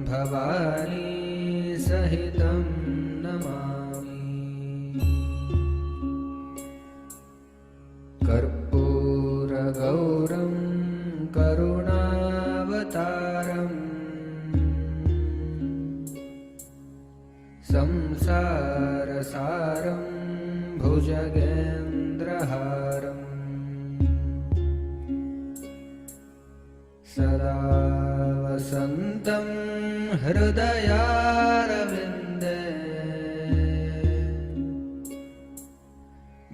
भवानी सहितं नमामि। कर्पूरगौरं करुणावतारम् संसारसारं भुजगेन्द्रहारम् सदा वसन्तं हृदयारविन्दे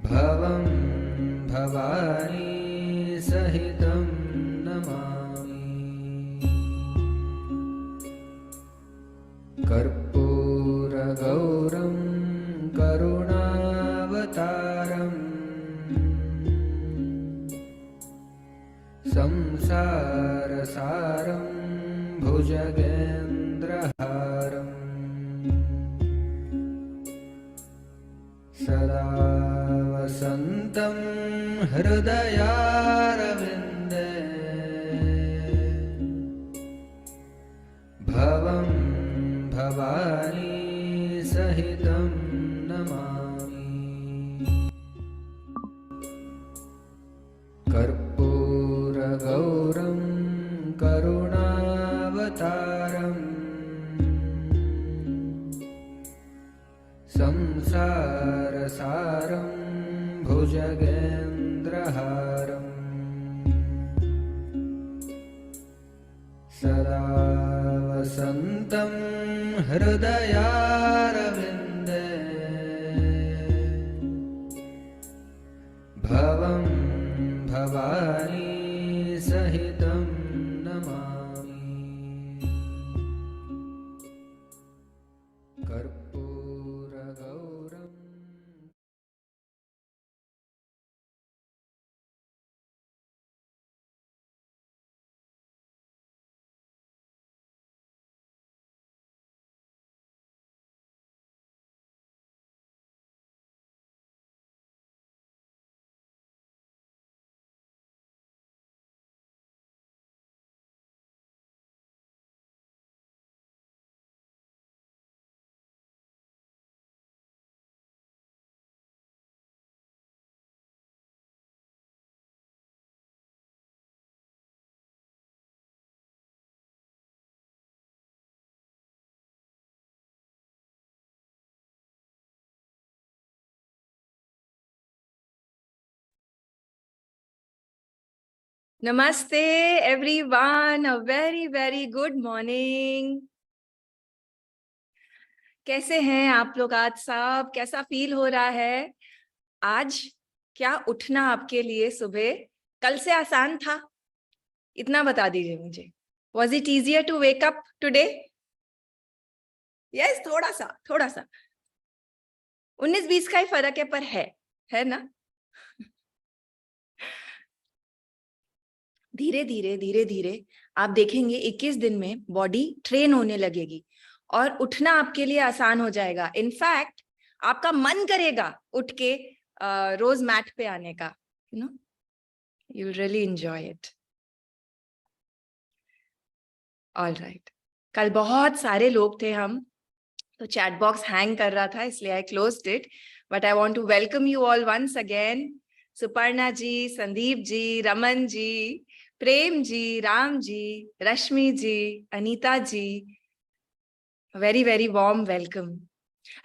भवं भवानी सहितं नमामि। कर्पूरगौरं करुणावतारम् संसारसारं भुजगेन्द्रहारम् सदा वसन्तं हृदयारविन्दे भवं भवानी सहितं नमामि। कर्पूरगौरं करुणावतारम् संसारसारं भुजगेन्द्रहारम् सदा वसन्तं हृदयारविन्दे भवं भवानी सहितं नमामि। कर्पूरगौरम् नमस्ते everyone, a very very good morning. कैसे हैं आप लोग? आज सब कैसा फील हो रहा है? आज क्या उठना आपके लिए सुबह कल से आसान था? इतना बता दीजिए मुझे। Was it easier to wake up today? Yes, थोड़ा सा 19-20 का ही फर्क है, पर है ना? धीरे धीरे आप देखेंगे 21 दिन में बॉडी ट्रेन होने लगेगी और उठना आपके लिए आसान हो जाएगा। इनफैक्ट आपका मन करेगा उठ के रोज मैट पे आने का। You will really enjoy it. All right, कल बहुत सारे लोग थे हम, तो चैट बॉक्स हैंग कर रहा था, इसलिए I closed it. But I want to welcome you all once again. Suparna ji, Sandeep ji, Raman ji, Prem ji, Ram ji, Rashmi ji, Anita ji, very very warm welcome.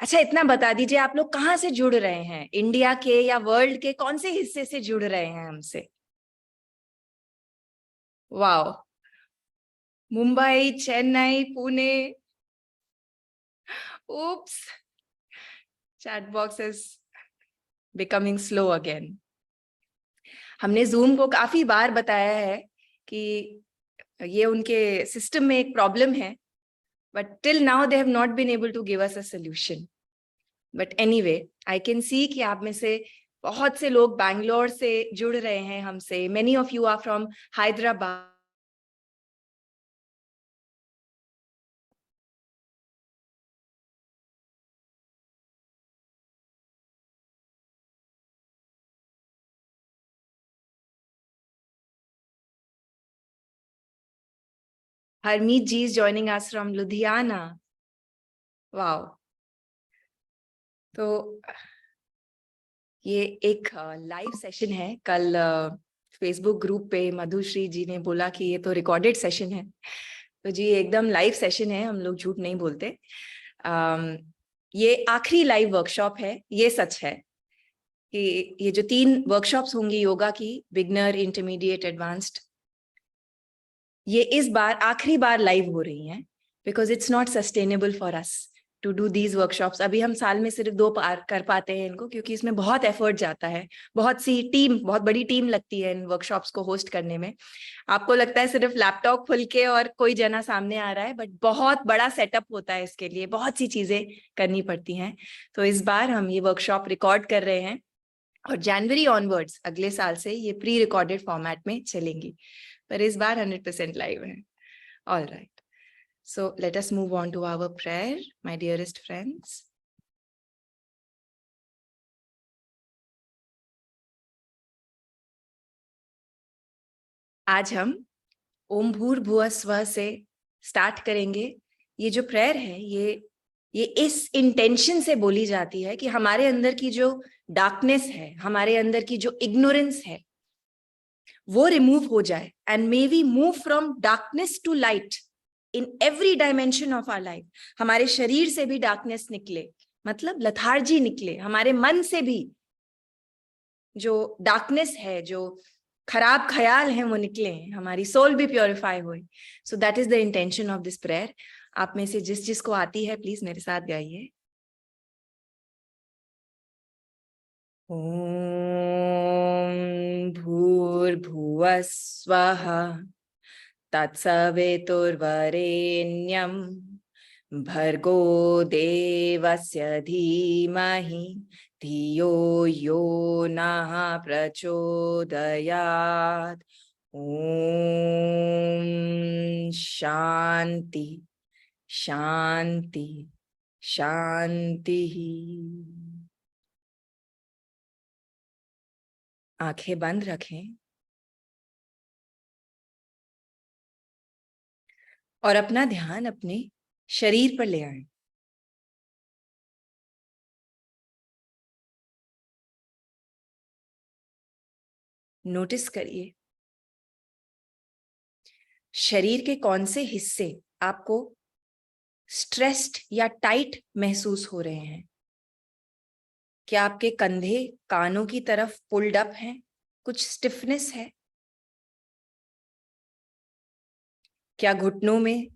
अच्छा, इतना बता दीजिए, आप लोग कहाँ से जुड़ रहे हैं? इंडिया के या वर्ल्ड के कौन से हिस्से से जुड़ रहे हैं हमसे? Wow, Mumbai, Chennai, Pune. Oops, chat box is becoming slow again. हमने जूम को काफी बार बताया है कि ये उनके सिस्टम में एक प्रॉब्लम है, but till now they have not been able to give us a solution. But anyway, I can see कि आप में से बहुत से लोग बैंगलोर से जुड़ रहे हैं हमसे। Many of you are from Hyderabad. Harmeet ji is joining us from Ludhiana. Wow. तो ये एक लाइव सेशन है. कल फेसबुक ग्रुप पे मधुश्री जी ने बोला कि ये तो रिकॉर्डेड सेशन है. तो जी एकदम लाइव सेशन है, हम लोग झूठ नहीं बोलते. ये आखिरी लाइव वर्कशॉप है, ये सच है कि ये जो 3 वर्कशॉप्स होंगी योगा की, बिगनर, इंटरमीडिएट, एडवांस्ड, ये इस बार आखिरी बार लाइव हो रही हैं because it's not sustainable for us to do these workshops. अभी हम साल में सिर्फ 2 पार कर पाते हैं इनको, क्योंकि इसमें बहुत एफर्ट जाता है, बहुत बड़ी टीम लगती है इन वर्कशॉप्स को होस्ट करने में. आपको लगता है सिर्फ लैपटॉप खुल के और कोई जना सामने आ रहा है, बट बहुत बड़ा सेटअप होता है इसके लिए, बहुत सी चीजें करनी पड़ती हैं. तो इस बार हम ये वर्कशॉप रिकॉर्ड कर रहे हैं और जनवरी ऑनवर्ड्स अगले साल से ये प्री रिकॉर्डेड फॉर्मेट में चलेंगी, पर इस बार 100% लाइव है. All right, so let us move on to our prayer, my dearest friends. आज हम ओम भूर्भुवः स्वः से स्टार्ट करेंगे. ये जो प्रेयर है ये इस इंटेंशन से बोली जाती है कि हमारे अंदर की जो डार्कनेस है, हमारे अंदर की जो इग्नोरेंस है, वो रिमूव हो जाए. And may we move from darkness to light in every dimension of our life. हमारे शरीर से भी डार्कनेस निकले, मतलब लथार्जी निकले. हमारे मन से भी जो डार्कनेस है, जो खराब ख्याल हैं, वो निकले. हमारी सोल भी प्योरीफाई हुई. So that is the intention of this prayer. आप में से जिस जिसको आती है प्लीज मेरे साथ गाइए. ओम भूर्भुवः स्वः तत्सवितुर्वरेण्यं भर्गो देवस्य धीमहि धियो यो नः प्रचोदयात्. ओम शांति शांति शांति. आंखें बंद रखें और अपना ध्यान अपने शरीर पर ले आएं. नोटिस करिए शरीर के कौन से हिस्से आपको स्ट्रेस्ड या टाइट महसूस हो रहे हैं. क्या आपके कंधे कानों की तरफ पुल्ड अप हैं, कुछ स्टिफनेस है? क्या घुटनों में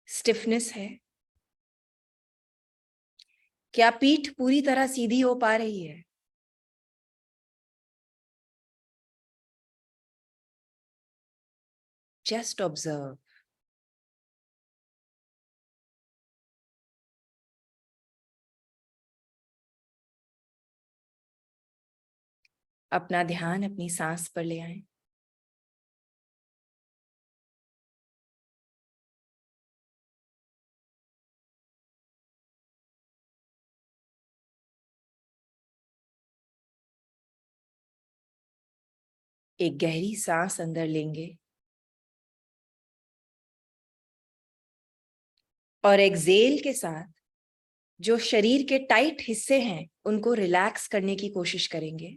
स्टिफनेस है? क्या पीठ पूरी तरह सीधी हो पा रही है? Just observe. अपना ध्यान अपनी सांस पर ले आएं. एक गहरी सांस अंदर लेंगे और एक्सेल के साथ जो शरीर के टाइट हिस्से हैं उनको रिलैक्स करने की कोशिश करेंगे.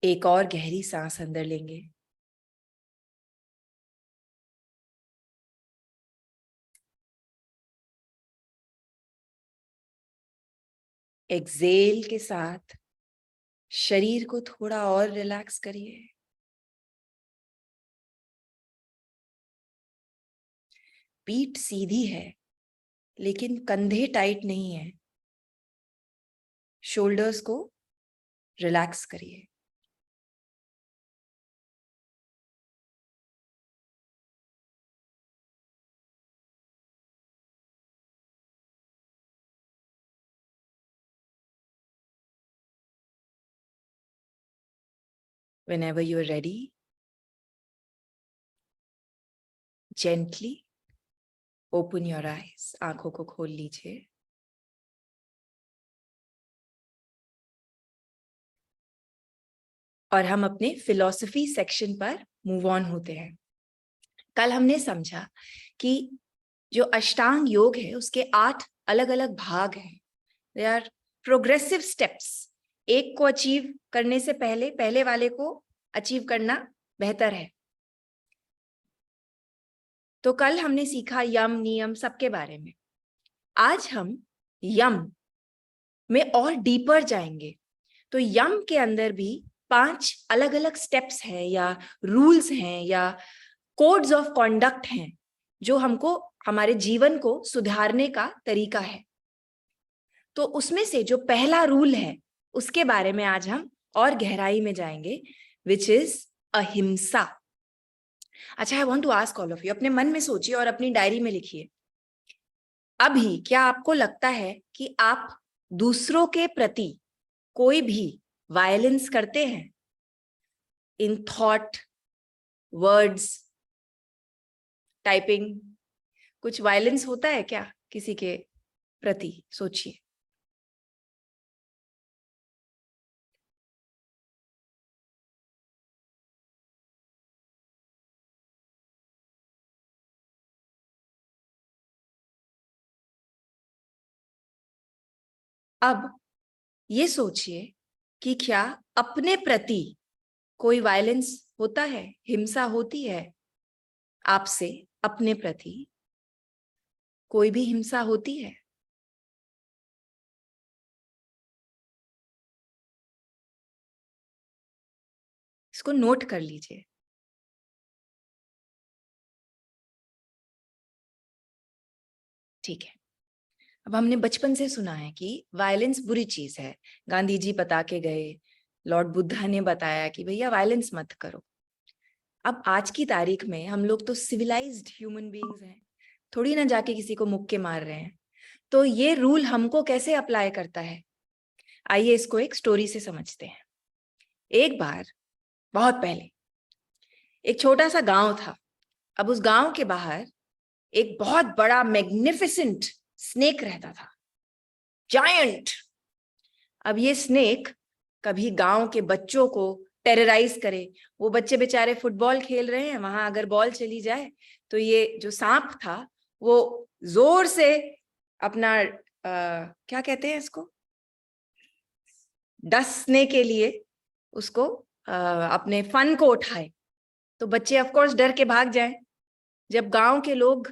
एक और गहरी सांस अंदर लेंगे एक्सेल के साथ शरीर को थोड़ा और रिलैक्स करिए. पीठ सीधी है लेकिन कंधे टाइट नहीं है. शोल्डर्स को रिलैक्स करिए. Whenever you are ready, gently open your eyes, आंखों को खोल लीजिए। और हम अपने फिलॉसफी सेक्शन पर मूव ऑन होते हैं। कल हमने समझा कि जो अष्टांग योग है उसके 8 अलग अलग भाग हैं। They are progressive steps. एक को अचीव करने से पहले पहले वाले को अचीव करना बेहतर है। तो कल हमने सीखा यम, नियम सबके बारे में। आज हम यम में और डीपर जाएंगे। तो यम के अंदर भी 5 अलग अलग स्टेप्स हैं या रूल्स हैं या कोड्स ऑफ कॉन्डक्ट हैं जो हमको हमारे जीवन को सुधारने का तरीका है। तो उसमें से जो पहला रूल है उसके बारे में आज हम और गहराई में जाएंगे, विच इज अहिंसा। अच्छा, I want to ask all of you, अपने मन में सोचिए और अपनी डायरी में लिखिए। अभी क्या आपको लगता है कि आप दूसरों के प्रति कोई भी वायलेंस करते हैं? इन थॉट, वर्ड्स, टाइपिंग, कुछ वायलेंस होता है क्या किसी के प्रति? सोचिए। अब ये सोचिए कि क्या अपने प्रति कोई वायलेंस होता है, हिंसा होती है? आपसे अपने प्रति कोई भी हिंसा होती है? इसको नोट कर लीजिए। ठीक है। अब हमने बचपन से सुना है कि वायलेंस बुरी चीज है। गांधी जी बता के गए, लॉर्ड बुद्धा ने बताया कि भैया वायलेंस मत करो। अब आज की तारीख में हम लोग तो सिविलाइज्ड ह्यूमन बीइंग्स हैं, थोड़ी ना जाके किसी को मुक्के मार रहे हैं। तो ये रूल हमको कैसे अप्लाई करता है? आइए इसको एक स्टोरी से समझते हैं। एक बार बहुत पहले एक छोटा सा गांव था। अब उस गांव के बाहर एक बहुत बड़ा मैग्निफिसेंट स्नेक रहता था, जायंट। अब ये स्नेक कभी गांव के बच्चों को टेरराइज करे। वो बच्चे बेचारे फुटबॉल खेल रहे हैं, वहां अगर बॉल चली जाए तो ये जो सांप था वो जोर से अपना क्या कहते हैं इसको, डसने के लिए उसको अपने फन को उठाए। तो बच्चे ऑफ कोर्स डर के भाग जाएं। जब गांव के लोग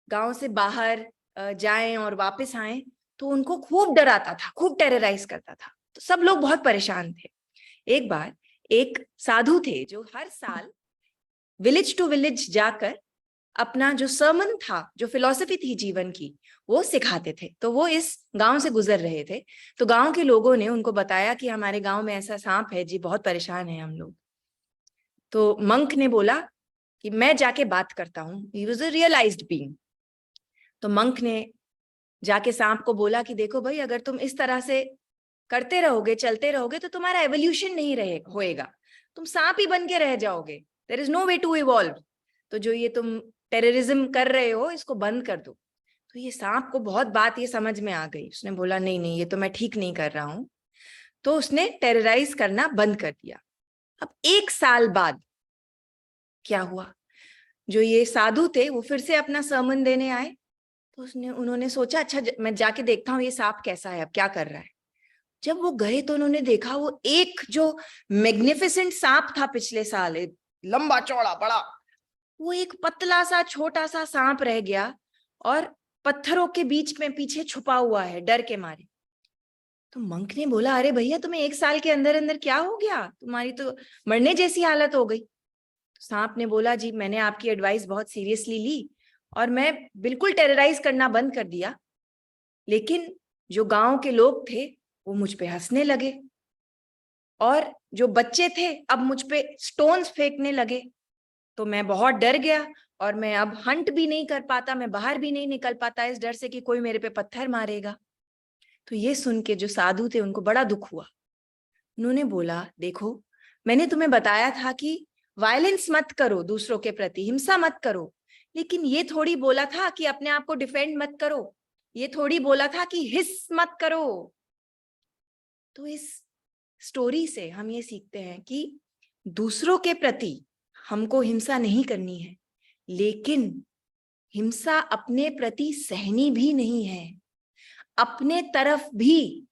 गांव से बाहर जाएं और वापस आएं तो उनको खूब डराता था, खूब टेरराइज करता था। तो सब लोग बहुत परेशान थे। एक बार एक साधु थे जो हर साल विलेज टू विलेज जाकर अपना जो सर्मन था, जो फिलॉसफी थी जीवन की, वो सिखाते थे। तो वो इस गांव से गुजर रहे थे। तो गांव के लोगों ने उनको बताया कि हमारे गांव में ऐसा सांप है जी, बहुत परेशान है हम लोग। तो मंक ने बोला कि मैं जाके बात करता हूँ। He was a realised being. तो मंक ने जाके सांप को बोला कि देखो भाई, अगर तुम इस तरह से करते रहोगे, चलते रहोगे, तो तुम्हारा एवोल्यूशन नहीं होएगा, तुम सांप ही बन के रह जाओगे। There is no way to evolve. तो जो ये तुम टेररिज्म कर रहे हो, इसको बंद कर दो। तो ये सांप को बहुत बात ये समझ में आ गई। उसने बोला नहीं नहीं, ये तो मैं ठीक नहीं कर रहा हूं। तो उसने टेरराइज करना बंद कर दिया। अब 1 साल बाद क्या हुआ, जो ये साधु थे वो फिर से अपना सर्मन देने आए। तो उन्होंने सोचा अच्छा मैं जाके देखता हूँ ये सांप कैसा है, अब क्या कर रहा है। जब वो गए तो उन्होंने देखा वो एक जो मैग्निफिसेंट सांप था पिछले साल, एक लंबा चौड़ा बड़ा, वो एक पतला सा छोटा सा सांप रह गया और पत्थरों के बीच में पीछे छुपा हुआ है डर के मारे। तो मंक ने बोला अरे भैया, तुम्हें 1 साल के अंदर अंदर क्या हो गया, तुम्हारी तो मरने जैसी हालत हो गई। तो सांप ने बोला जी, मैंने आपकी एडवाइस बहुत सीरियसली ली और मैं बिल्कुल टेरराइज करना बंद कर दिया। लेकिन जो गांव के लोग थे वो मुझ पे हंसने लगे और जो बच्चे थे अब मुझ पे स्टोन्स फेंकने लगे। तो मैं बहुत डर गया और मैं अब हंट भी नहीं कर पाता, मैं बाहर भी नहीं निकल पाता इस डर से कि कोई मेरे पे पत्थर मारेगा। तो ये सुन के जो साधु थे उनको बड़ा दुख हुआ। उन्होंने बोला देखो, मैंने तुम्हें बताया था कि वायलेंस मत करो, दूसरों के प्रति हिंसा मत करो, लेकिन ये थोड़ी बोला था कि अपने आप को डिफेंड मत करो, ये थोड़ी बोला था कि हिस मत करो। तो इस स्टोरी से हम ये सीखते हैं कि दूसरों के प्रति हमको हिंसा नहीं करनी है, लेकिन हिंसा अपने प्रति सहनी भी नहीं है, अपने तरफ भी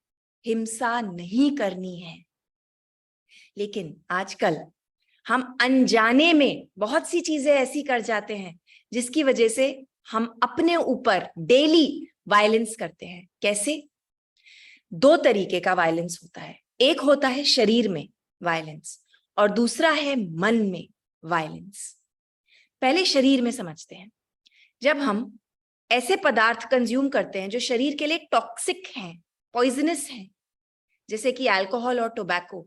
हिंसा नहीं करनी है। लेकिन आजकल हम अनजाने में बहुत सी चीजें ऐसी कर जाते हैं जिसकी वजह से हम अपने ऊपर डेली वायलेंस करते हैं। कैसे? दो तरीके का वायलेंस होता है, एक होता है शरीर में वायलेंस और दूसरा है मन में वायलेंस। पहले शरीर में समझते हैं। जब हम ऐसे पदार्थ कंज्यूम करते हैं जो शरीर के लिए टॉक्सिक हैं, पॉइजनस हैं, जैसे कि अल्कोहल और टोबैको,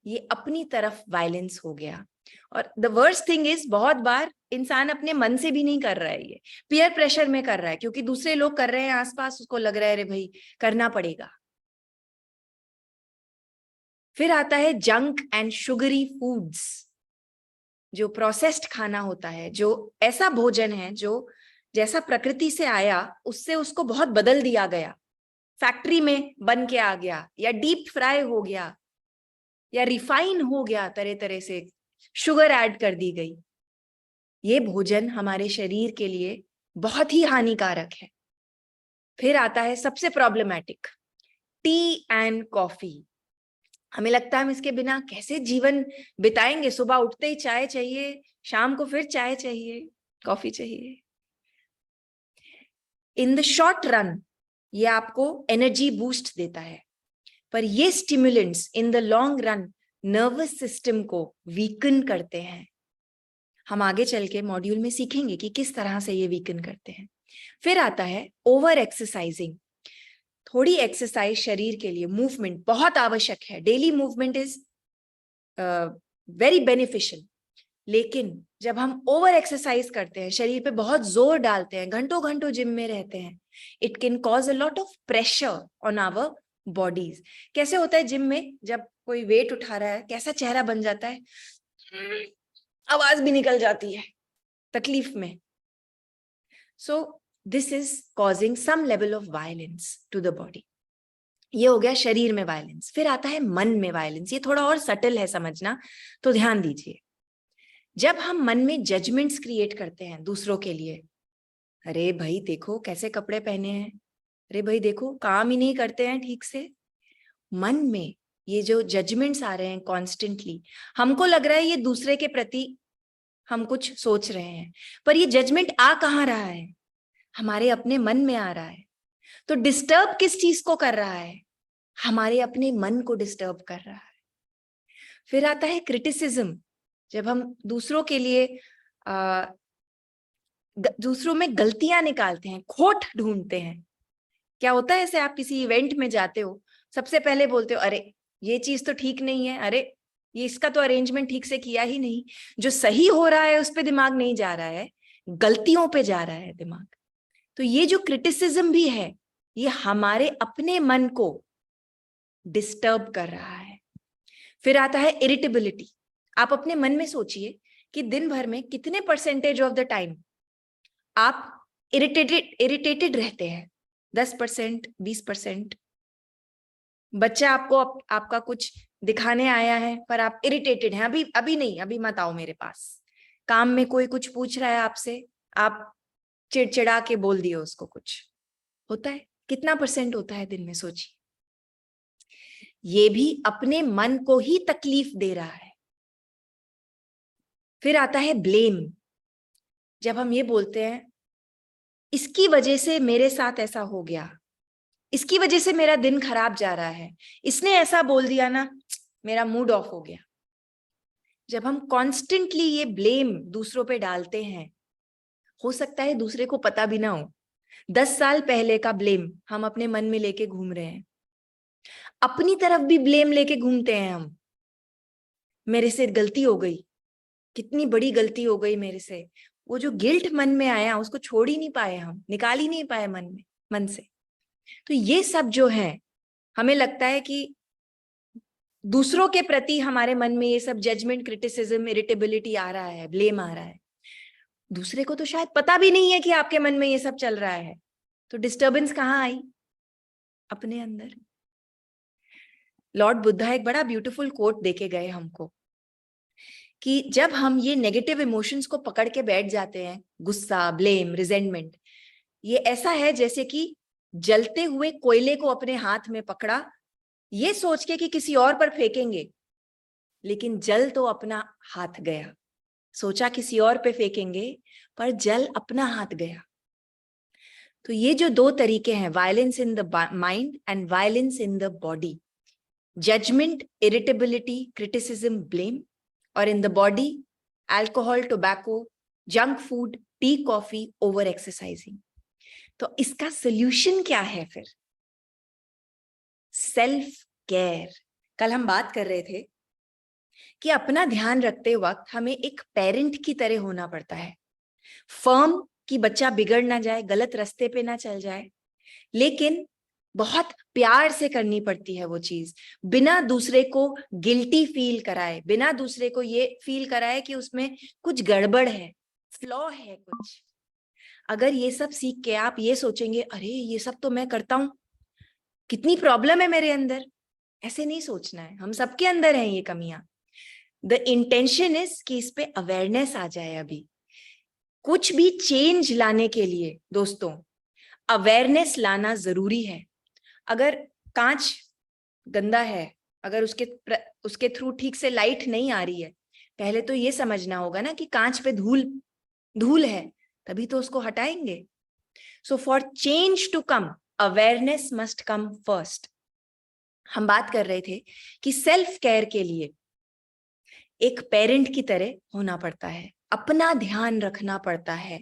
ये अपनी तरफ वायलेंस हो गया। और द वर्स्ट थिंग इज, बहुत बार इंसान अपने मन से भी नहीं कर रहा है, ये पीयर प्रेशर में कर रहा है, क्योंकि दूसरे लोग कर रहे हैं आसपास, उसको लग रहा है अरे भाई करना पड़ेगा। फिर आता है जंक एंड शुगरी फूड्स, जो प्रोसेस्ड खाना होता है, जो ऐसा भोजन है जो जैसा प्रकृति से आया उससे उसको बहुत बदल दिया गया, फैक्ट्री में बन के आ गया, या डीप फ्राई हो गया, या रिफाइन हो गया, तरह तरह से शुगर ऐड कर दी गई। ये भोजन हमारे शरीर के लिए बहुत ही हानिकारक है। फिर आता है सबसे प्रॉब्लमैटिक, टी एंड कॉफी। हमें लगता है हम इसके बिना कैसे जीवन बिताएंगे, सुबह उठते ही चाय चाहिए, शाम को फिर चाय चाहिए, कॉफी चाहिए। इन द शॉर्ट रन ये आपको एनर्जी बूस्ट देता है, पर ये stimulants in the long run nervous system को वीकन करते हैं। हम आगे चल के मॉड्यूल में सीखेंगे कि किस तरह से ये वीकन करते हैं। फिर आता है ओवर एक्सरसाइजिंग। थोड़ी एक्सरसाइज शरीर के लिए, मूवमेंट बहुत आवश्यक है, daily movement is very beneficial. लेकिन जब हम ओवर एक्सरसाइज करते हैं, शरीर पे बहुत जोर डालते हैं, घंटों घंटों जिम में रहते हैं, it can cause a lot of pressure on our bodies. कैसे होता है जिम में, जब कोई वेट उठा रहा है कैसा चेहरा बन जाता है, आवाज भी निकल जाती है तकलीफ में। So this is causing some level of violence to the body. ये हो गया शरीर में वायलेंस। फिर आता है मन में वायलेंस। ये थोड़ा और सटल है समझना, तो ध्यान दीजिए। जब हम मन में जजमेंट्स क्रिएट करते हैं दूसरों के लिए, अरे भाई देखो कैसे कपड़े पहने हैं, अरे भाई देखो काम ही नहीं करते हैं ठीक से, मन में ये जो जजमेंट्स आ रहे हैं कॉन्स्टेंटली, हमको लग रहा है ये दूसरे के प्रति हम कुछ सोच रहे हैं, पर ये जजमेंट आ कहाँ रहा है, हमारे अपने मन में आ रहा है। तो डिस्टर्ब किस चीज को कर रहा है, हमारे अपने मन को डिस्टर्ब कर रहा है। फिर आता है क्रिटिसिज्म। जब हम दूसरों के लिए दूसरों में गलतियां निकालते हैं, खोट ढूंढते हैं। क्या होता है, ऐसे आप किसी इवेंट में जाते हो, सबसे पहले बोलते हो अरे ये चीज तो ठीक नहीं है, अरे ये इसका तो अरेंजमेंट ठीक से किया ही नहीं। जो सही हो रहा है उस पे दिमाग नहीं जा रहा है, गलतियों पे जा रहा है दिमाग। तो ये जो क्रिटिसिज्म भी है, ये हमारे अपने मन को डिस्टर्ब कर रहा है। फिर आता है इरिटेबिलिटी। आप अपने मन में सोचिए कि दिन भर में कितने परसेंटेज ऑफ द टाइम आप इरिटेटेड रहते हैं। 10%, 20%। बच्चा आपको आपका कुछ दिखाने आया है पर आप इरिटेटेड हैं, अभी अभी नहीं, अभी मत आओ मेरे पास। काम में कोई कुछ पूछ रहा है आपसे, आप चिड़चिड़ा के बोल दिए उसको कुछ। होता है, कितना % होता है दिन में, सोचिए। ये भी अपने मन को ही तकलीफ दे रहा है। फिर आता है ब्लेम। जब हम ये बोलते हैं इसकी वजह से मेरे साथ ऐसा हो गया, इसकी वजह से मेरा दिन खराब जा रहा है, इसने ऐसा बोल दिया ना, मेरा मूड ऑफ हो गया। जब हम कॉन्स्टेंटली ये ब्लेम दूसरों पे डालते हैं, हो सकता है दूसरे को पता भी ना हो, 10 साल पहले का ब्लेम हम अपने मन में लेके घूम रहे हैं। अपनी तरफ भी ब्लेम लेके घूमते हैं हम, मेरे से गलती हो गई, कितनी बड़ी गलती हो गई मेरे से। वो जो गिल्ट मन में आया उसको छोड़ ही नहीं पाए, हम निकाल ही नहीं पाए मन से। तो ये सब जो है, हमें लगता है कि दूसरों के प्रति हमारे मन में ये सब जजमेंट, क्रिटिसिज्म, इरिटेबिलिटी आ रहा है, ब्लेम आ रहा है। दूसरे को तो शायद पता भी नहीं है कि आपके मन में ये सब चल रहा है, तो डिस्टर्बेंस कहाँ आई? अपने अंदर। लॉर्ड बुद्धा एक बड़ा ब्यूटीफुल कोट देके गए हमको कि जब हम ये नेगेटिव इमोशंस को पकड़ के बैठ जाते हैं, गुस्सा, ब्लेम, रिजेंटमेंट, ये ऐसा है जैसे कि जलते हुए कोयले को अपने हाथ में पकड़ा, ये सोच के कि किसी और पर फेंकेंगे, लेकिन जल तो अपना हाथ गया। सोचा किसी और पे फेंकेंगे, पर जल अपना हाथ गया। तो ये जो दो तरीके हैं, violence in the mind and violence in the body, judgement, irritability, criticism, blame, और in the body alcohol, tobacco, junk food, tea, coffee, over exercising. तो इसका सोल्यूशन क्या है फिर? Self care. कल हम बात कर रहे थे कि अपना ध्यान रखते वक्त हमें एक पेरेंट की तरह होना पड़ता है, फर्म कि बच्चा बिगड़ ना जाए, गलत रास्ते पे ना चल जाए, लेकिन बहुत प्यार से करनी पड़ती है वो चीज, बिना दूसरे को गिल्टी फील कराए, बिना दूसरे को ये फील कराए कि उसमें कुछ गड़बड़ है, फ्लॉ है कुछ। अगर ये सब सीख के आप ये सोचेंगे, अरे ये सब तो मैं करता हूं, कितनी प्रॉब्लम है मेरे अंदर, ऐसे नहीं सोचना है। हम सबके अंदर हैं ये कमियां। द इंटेंशन इज कि इस पे अवेयरनेस आ जाए। अभी कुछ भी चेंज लाने के लिए दोस्तों अवेयरनेस लाना जरूरी है। अगर कांच गंदा है, अगर उसके थ्रू ठीक से लाइट नहीं आ रही है, पहले तो ये समझना होगा ना कि कांच पे धूल है, तभी तो उसको हटाएंगे। So for change to come, awareness must come first. हम बात कर रहे थे कि सेल्फ केयर के लिए एक पेरेंट की तरह होना पड़ता है, अपना ध्यान रखना पड़ता है।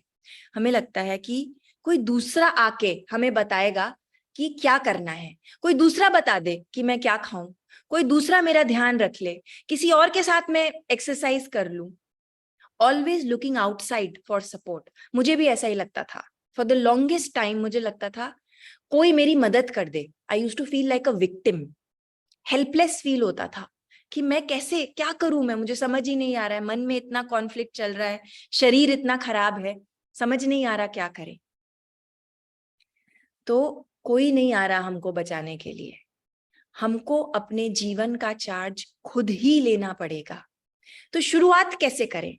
हमें लगता है कि कोई दूसरा आके हमें बताएगा कि क्या करना है, कोई दूसरा बता दे कि मैं क्या खाऊं, कोई दूसरा मेरा ध्यान रख ले, किसी और के साथ मैं एक्सरसाइज कर लूं। Always looking outside for support. मुझे भी ऐसा ही लगता था फॉर द लॉन्गेस्ट टाइम। मुझे लगता था कोई मेरी मदद कर दे। I used to feel like a victim, helpless feel होता था कि मैं कैसे, क्या करूं मैं, मुझे समझ ही नहीं आ रहा है, मन में इतना कॉन्फ्लिक्ट चल रहा है, शरीर इतना खराब है, समझ नहीं आ रहा क्या करें। तो कोई नहीं आ रहा हमको बचाने के लिए, हमको अपने जीवन का चार्ज खुद ही लेना पड़ेगा। तो शुरुआत कैसे करें?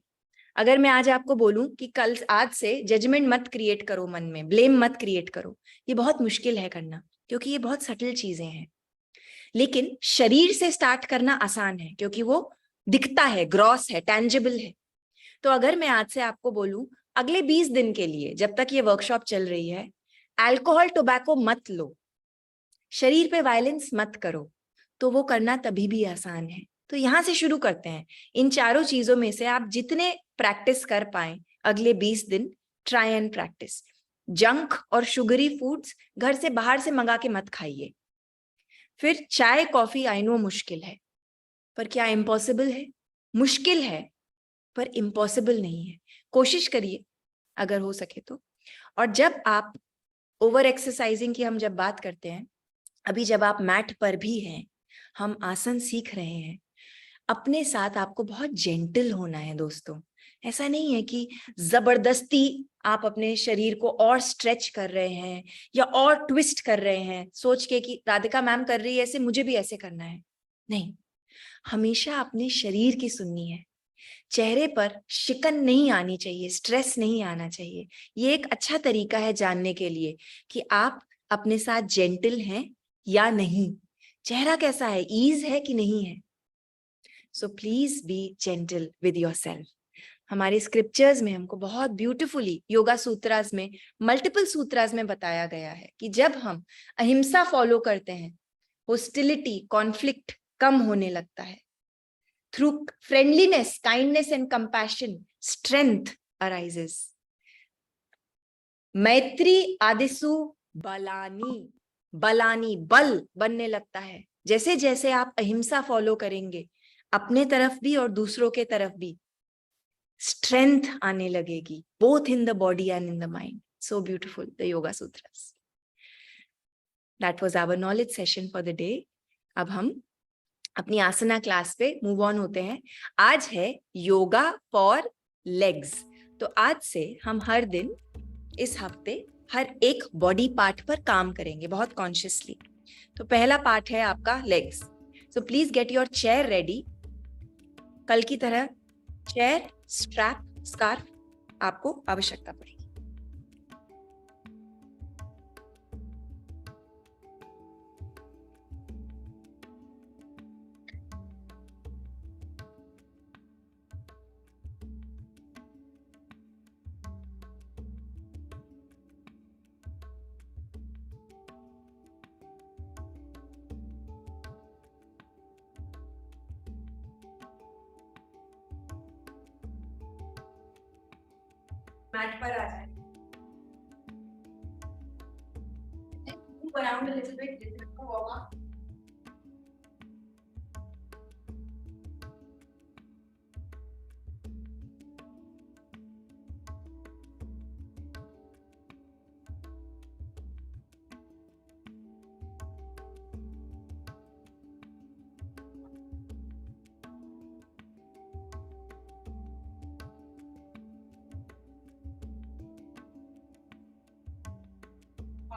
अगर मैं आज आपको बोलूं कि आज से जजमेंट मत क्रिएट करो, मन में ब्लेम मत क्रिएट करो, ये बहुत मुश्किल है करना, क्योंकि ये बहुत सटल चीजें हैं। लेकिन शरीर से स्टार्ट करना आसान है, क्योंकि वो दिखता है, ग्रॉस है, टैंजिबल है। तो अगर मैं आज से आपको बोलूं अगले 20 दिन के लिए, जब तक ये वर्कशॉप चल रही है, अल्कोहल, टोबैको मत लो, शरीर पे वायलेंस मत करो, तो वो करना तभी भी आसान है। तो यहां से शुरू करते हैं। इन चारों चीजों में से आप जितने प्रैक्टिस कर पाए अगले 20 दिन, ट्राई एंड प्रैक्टिस। जंक और शुगरी फूड्स घर से बाहर से मंगा के मत खाइए। फिर चाय, कॉफी, आई नो मुश्किल है, पर क्या इम्पॉसिबल है? मुश्किल है पर इम्पॉसिबल नहीं है। कोशिश करिए अगर हो सके तो। और जब आप ओवर एक्सरसाइजिंग की हम जब बात करते हैं, अभी जब आप मैट पर भी हैं, हम आसन सीख रहे हैं, अपने साथ आपको बहुत जेंटल होना है दोस्तों। ऐसा नहीं है कि जबरदस्ती आप अपने शरीर को और स्ट्रेच कर रहे हैं या और ट्विस्ट कर रहे हैं, सोच के कि राधिका मैम कर रही है ऐसे, मुझे भी ऐसे करना है। नहीं, हमेशा अपने शरीर की सुननी है। चेहरे पर शिकन नहीं आनी चाहिए, स्ट्रेस नहीं आना चाहिए। ये एक अच्छा तरीका है जानने के लिए कि आप अपने साथ जेंटल हैं या नहीं, चेहरा कैसा है, ईज है कि नहीं है। So please be gentle with yourself. हमारे स्क्रिप्चर्स में हमको बहुत ब्यूटीफुली योगा सूत्रास में, मल्टीपल सूत्रास में बताया गया है कि जब हम अहिंसा फॉलो करते हैं, होस्टिलिटी, कॉन्फ्लिक्ट कम होने लगता है। Through friendliness, kindness and compassion, strength arises. मैत्री आदिसु बलानी, बलानी बल बनने लगता है। जैसे जैसे आप अहिंसा फॉलो करेंगे, अपने तरफ भी और दूसरों के तरफ भी स्ट्रेंथ आने लगेगी, both in the body and in the mind. So beautiful, the Yoga Sutras. That was our knowledge session for the day. अब हम अपनी आसना क्लास पे मूव ऑन होते हैं। आज है योगा फॉर लेग्स, तो आज से हम हर दिन इस हफ्ते हर एक बॉडी पार्ट पर काम करेंगे बहुत कॉन्शियसली। तो पहला पार्ट है आपका legs. So please get your chair ready. कल की तरह चेयर, स्ट्रैप, स्कार्फ आपको आवश्यकता पड़ेगी। मैट पर आ जाए। Move around a little bit to warm up.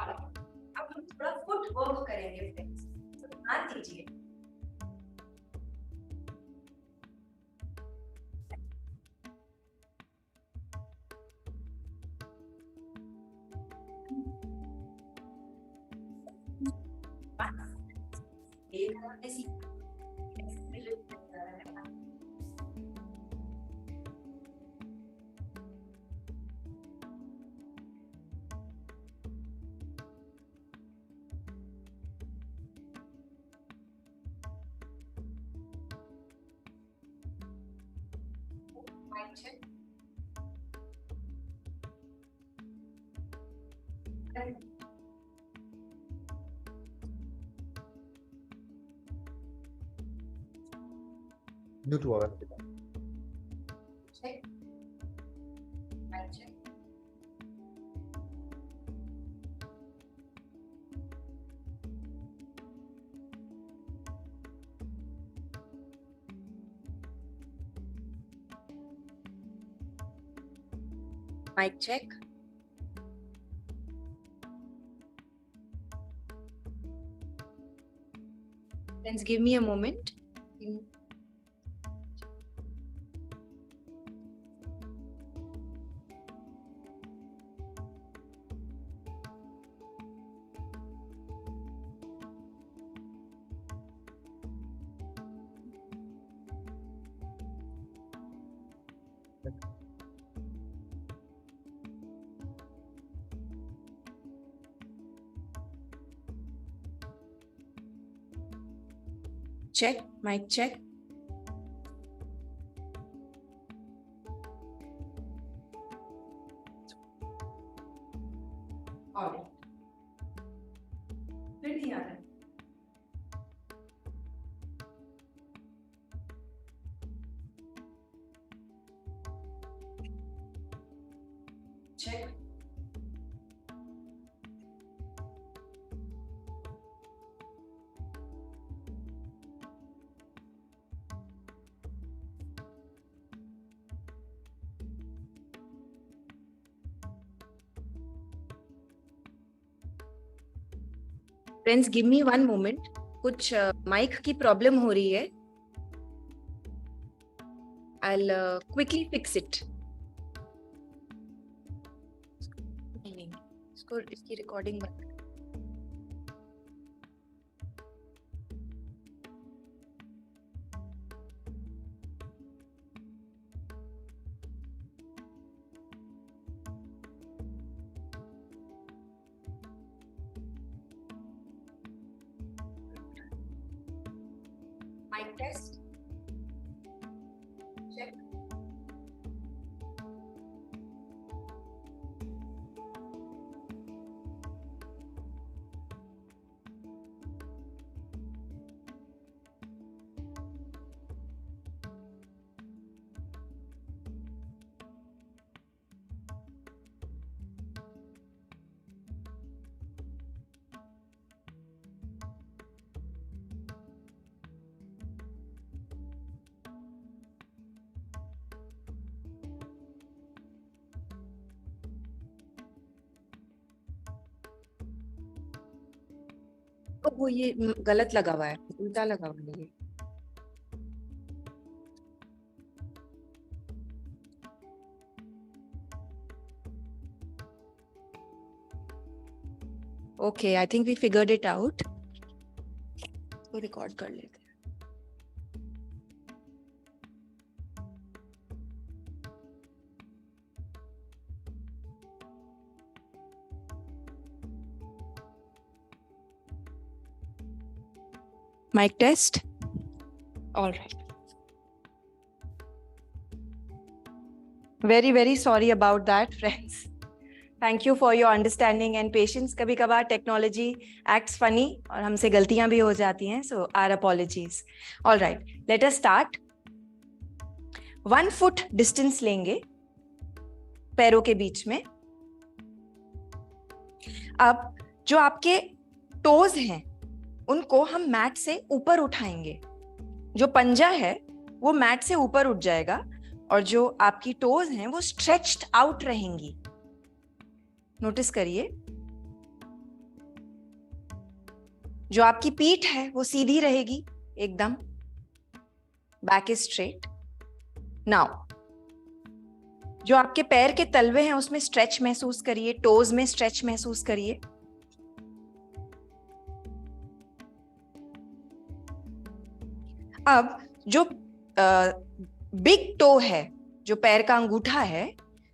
अब हम थोड़ा फुट वर्क करेंगे फ्रेंड्स, तो ध्यान दीजिए। Mic check. म्यूट हुआ है। Check. Mic check. Mic check. Friends, give me a moment. Check, mic check. All right. फिर नहीं आ रहा है। Check. Friends, give me 1 moment. कुछ माइक की प्रॉब्लम हो रही है। I'll quickly fix it. नहीं, इसको इसकी रिकॉर्डिंग बंद। Mic test. Check. तो वो ये गलत लगा हुआ है, उल्टा लगा हुआ है ये। Okay, I think we figured it out. तो रिकॉर्ड कर लेते हैं। Mic test. All right. Very, very sorry about that, friends. Thank you for your understanding and patience. कभी कभार technology acts funny और हमसे गलतियां भी हो जाती हैं. So our apologies. All right. Let us start. 1 foot distance लेंगे पैरों के बीच में. अब जो आपके टोज हैं उनको हम मैट से ऊपर उठाएंगे. जो पंजा है वो मैट से ऊपर उठ जाएगा और जो आपकी टोज हैं वो स्ट्रेच्ड आउट रहेंगी. नोटिस करिए. जो आपकी पीठ है वो सीधी रहेगी एकदम. Back is straight. नाउ जो आपके पैर के तलवे हैं उसमें स्ट्रेच महसूस करिए. टोज में स्ट्रेच महसूस करिए. अब जो बिग टो है, जो पैर का अंगूठा है,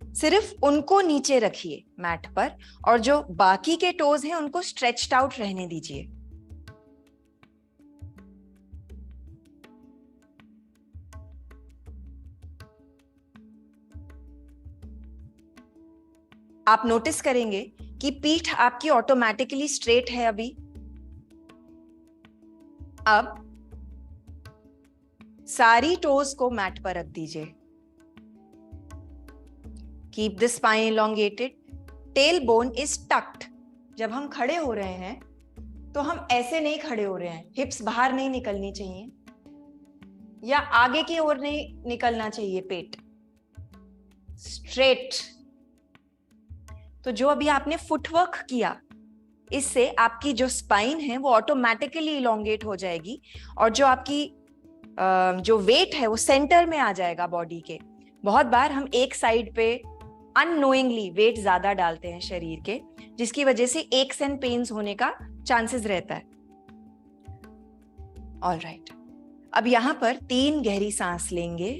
सिर्फ उनको नीचे रखिए मैट पर और जो बाकी के टोज हैं उनको स्ट्रेच्ड आउट रहने दीजिए. आप नोटिस करेंगे कि पीठ आपकी ऑटोमेटिकली स्ट्रेट है अभी. अब सारी टोज को मैट पर रख दीजिए. Keep the spine elongated. Tailbone is tucked. जब हम खड़े हो रहे हैं तो हम ऐसे नहीं खड़े हो रहे हैं. हिप्स बाहर नहीं निकलनी चाहिए या आगे की ओर नहीं निकलना चाहिए. पेट स्ट्रेट. तो जो अभी आपने फुटवर्क किया इससे आपकी जो स्पाइन है वो ऑटोमेटिकली इलोंगेट हो जाएगी और जो आपकी जो वेट है वो सेंटर में आ जाएगा बॉडी के. बहुत बार हम एक साइड पे अननोइंगली वेट ज्यादा डालते हैं शरीर के, जिसकी वजह से एक्स एंड पेन्स होने का चांसेस रहता है. All right. अब यहां पर 3 गहरी सांस लेंगे.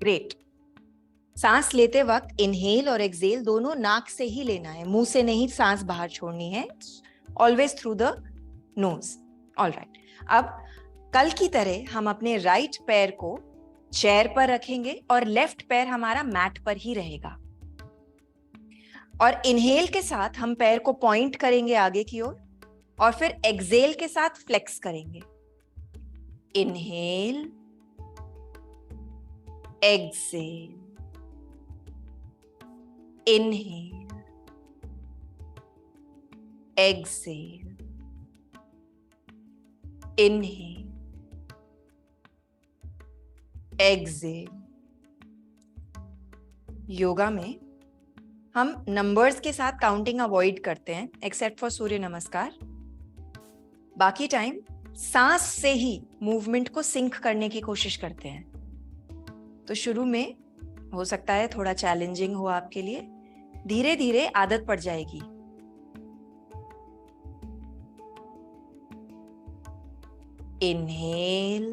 ग्रेट. सांस लेते वक्त इनहेल और एक्सेल दोनों नाक से ही लेना है, मुंह से नहीं सांस बाहर छोड़नी है. Always through the nose. All right. अब कल की तरह हम अपने राइट पैर को चेयर पर रखेंगे और लेफ्ट पैर हमारा मैट पर ही रहेगा. और इनहेल के साथ हम पैर को पॉइंट करेंगे आगे की ओर और फिर एक्सेल के साथ फ्लेक्स करेंगे. Inhale, exhale, inhale, exhale, inhale, exhale. Yoga में हम नंबर्स के साथ काउंटिंग अवॉइड करते हैं एक्सेप्ट फॉर सूर्य नमस्कार. बाकी टाइम सांस से ही मूवमेंट को सिंक करने की कोशिश करते हैं. तो शुरू में हो सकता है थोड़ा चैलेंजिंग हो आपके लिए. धीरे धीरे आदत पड़ जाएगी. Inhale,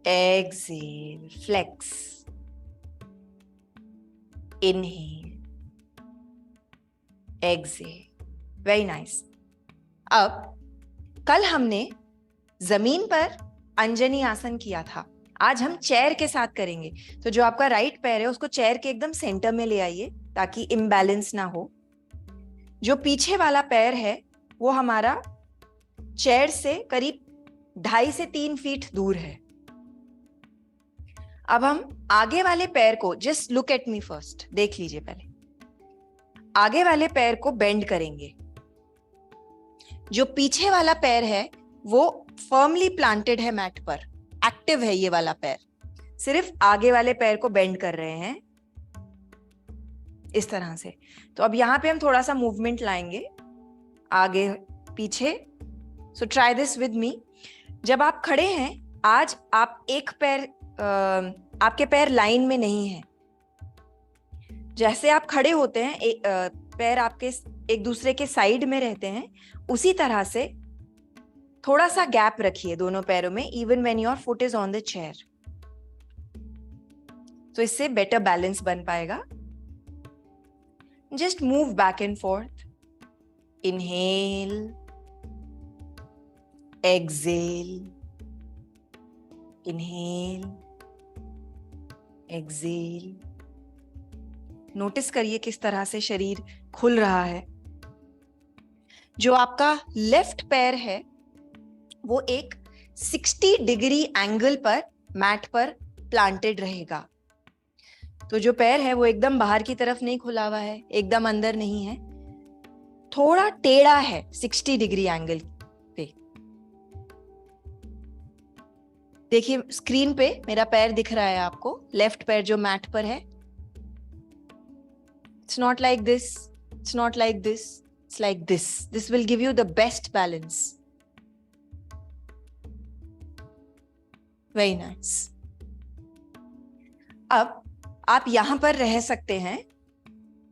exhale, flex. Inhale, exhale. Very nice. अब कल हमने जमीन पर अंजनी आसन किया था. आज हम चेयर के साथ करेंगे. तो जो आपका राइट पैर है उसको चेयर के एकदम सेंटर में ले आइए ताकि इम्बैलेंस ना हो. जो पीछे वाला पैर है वो हमारा चेयर से करीब 2.5 से 3 फीट दूर है. अब हम आगे वाले पैर को, just look at me first, देख लीजिए पहले, आगे वाले पैर को बेंड करेंगे। जो पीछे वाला पैर है वो फर्मली प्लांटेड है मैट पर, एक्टिव है ये वाला पैर। सिर्फ आगे वाले पैर को बेंड कर रहे हैं इस तरह से। तो अब यहां पे हम थोड़ा सा मूवमेंट लाएंगे आगे पीछे। So try this with me. जब आप खड़े हैं, आज आप एक पैर, आपके पैर लाइन में नहीं है। जैसे आप खड़े होते हैं, पैर आपके एक दूसरे के साइड में रहते हैं, उसी तरह से थोड़ा सा गैप रखिए दोनों पैरों में, even when your foot is on the chair. तो इससे बेटर बैलेंस बन पाएगा। Just move back and forth, inhale, exhale, inhale, exhale. Notice करिए किस तरह से शरीर खुल रहा है। जो आपका लेफ्ट पैर है वो एक 60 डिग्री एंगल पर मैट पर प्लांटेड रहेगा। तो जो पैर है वो एकदम बाहर की तरफ नहीं खुला हुआ है, एकदम अंदर नहीं है, थोड़ा टेढ़ा है 60 डिग्री एंगल पे। देखिए स्क्रीन पे मेरा पैर दिख रहा है आपको, लेफ्ट पैर जो मैट पर है। It's not like this, it's not like this, it's like this. This will give you the best balance. Very nice. अब आप यहां पर रह सकते हैं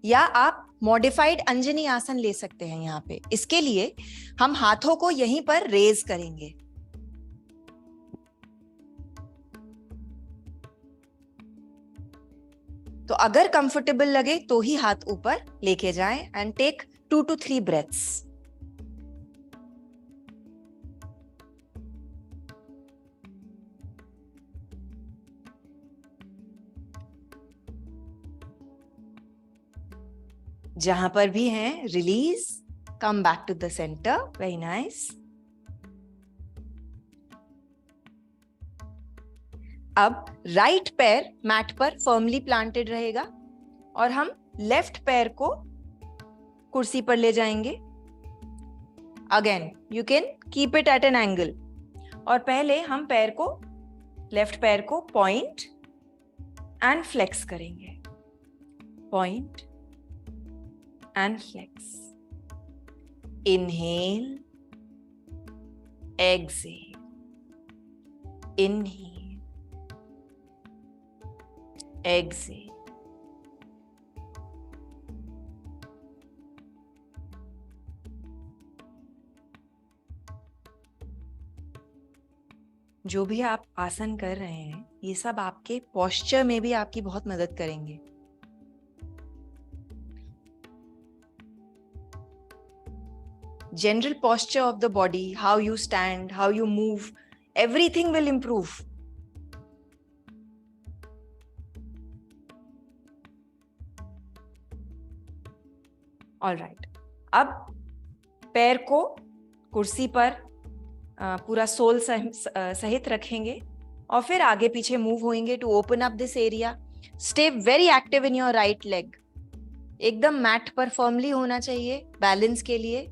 या आप मॉडिफाइड अंजनी आसन ले सकते हैं। यहां पे इसके लिए हम हाथों को यहीं पर रेज करेंगे। तो अगर कंफर्टेबल लगे तो ही हाथ ऊपर लेके जाएं एंड टेक 2 to 3 ब्रेथ्स। जहां पर भी हैं release, come back to the centre. Very nice. अब राइट पैर मैट पर फर्मली प्लांटेड रहेगा और हम लेफ्ट पैर को कुर्सी पर ले जाएंगे। Again you can keep it at an angle. और पहले हम पैर को, लेफ्ट पैर को पॉइंट एंड फ्लेक्स करेंगे। Point and flex. Inhale, exhale, inhale, exhale. जो भी आप आसन कर रहे हैं ये सब आपके पोस्चर में भी आपकी बहुत मदद करेंगे। General posture of the body, how you stand, how you move, everything will improve. All right. अब पैर को कुर्सी पर पूरा सोल सहित रखेंगे और फिर आगे पीछे मूव होंगे to open up this area. Stay very active in your right leg. एकदम मैट पर फर्मली होना चाहिए बैलेंस के लिए।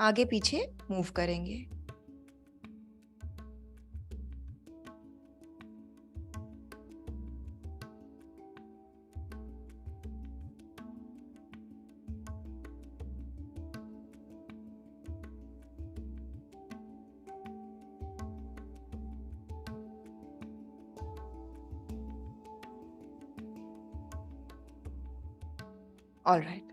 आगे पीछे मूव करेंगे। All right.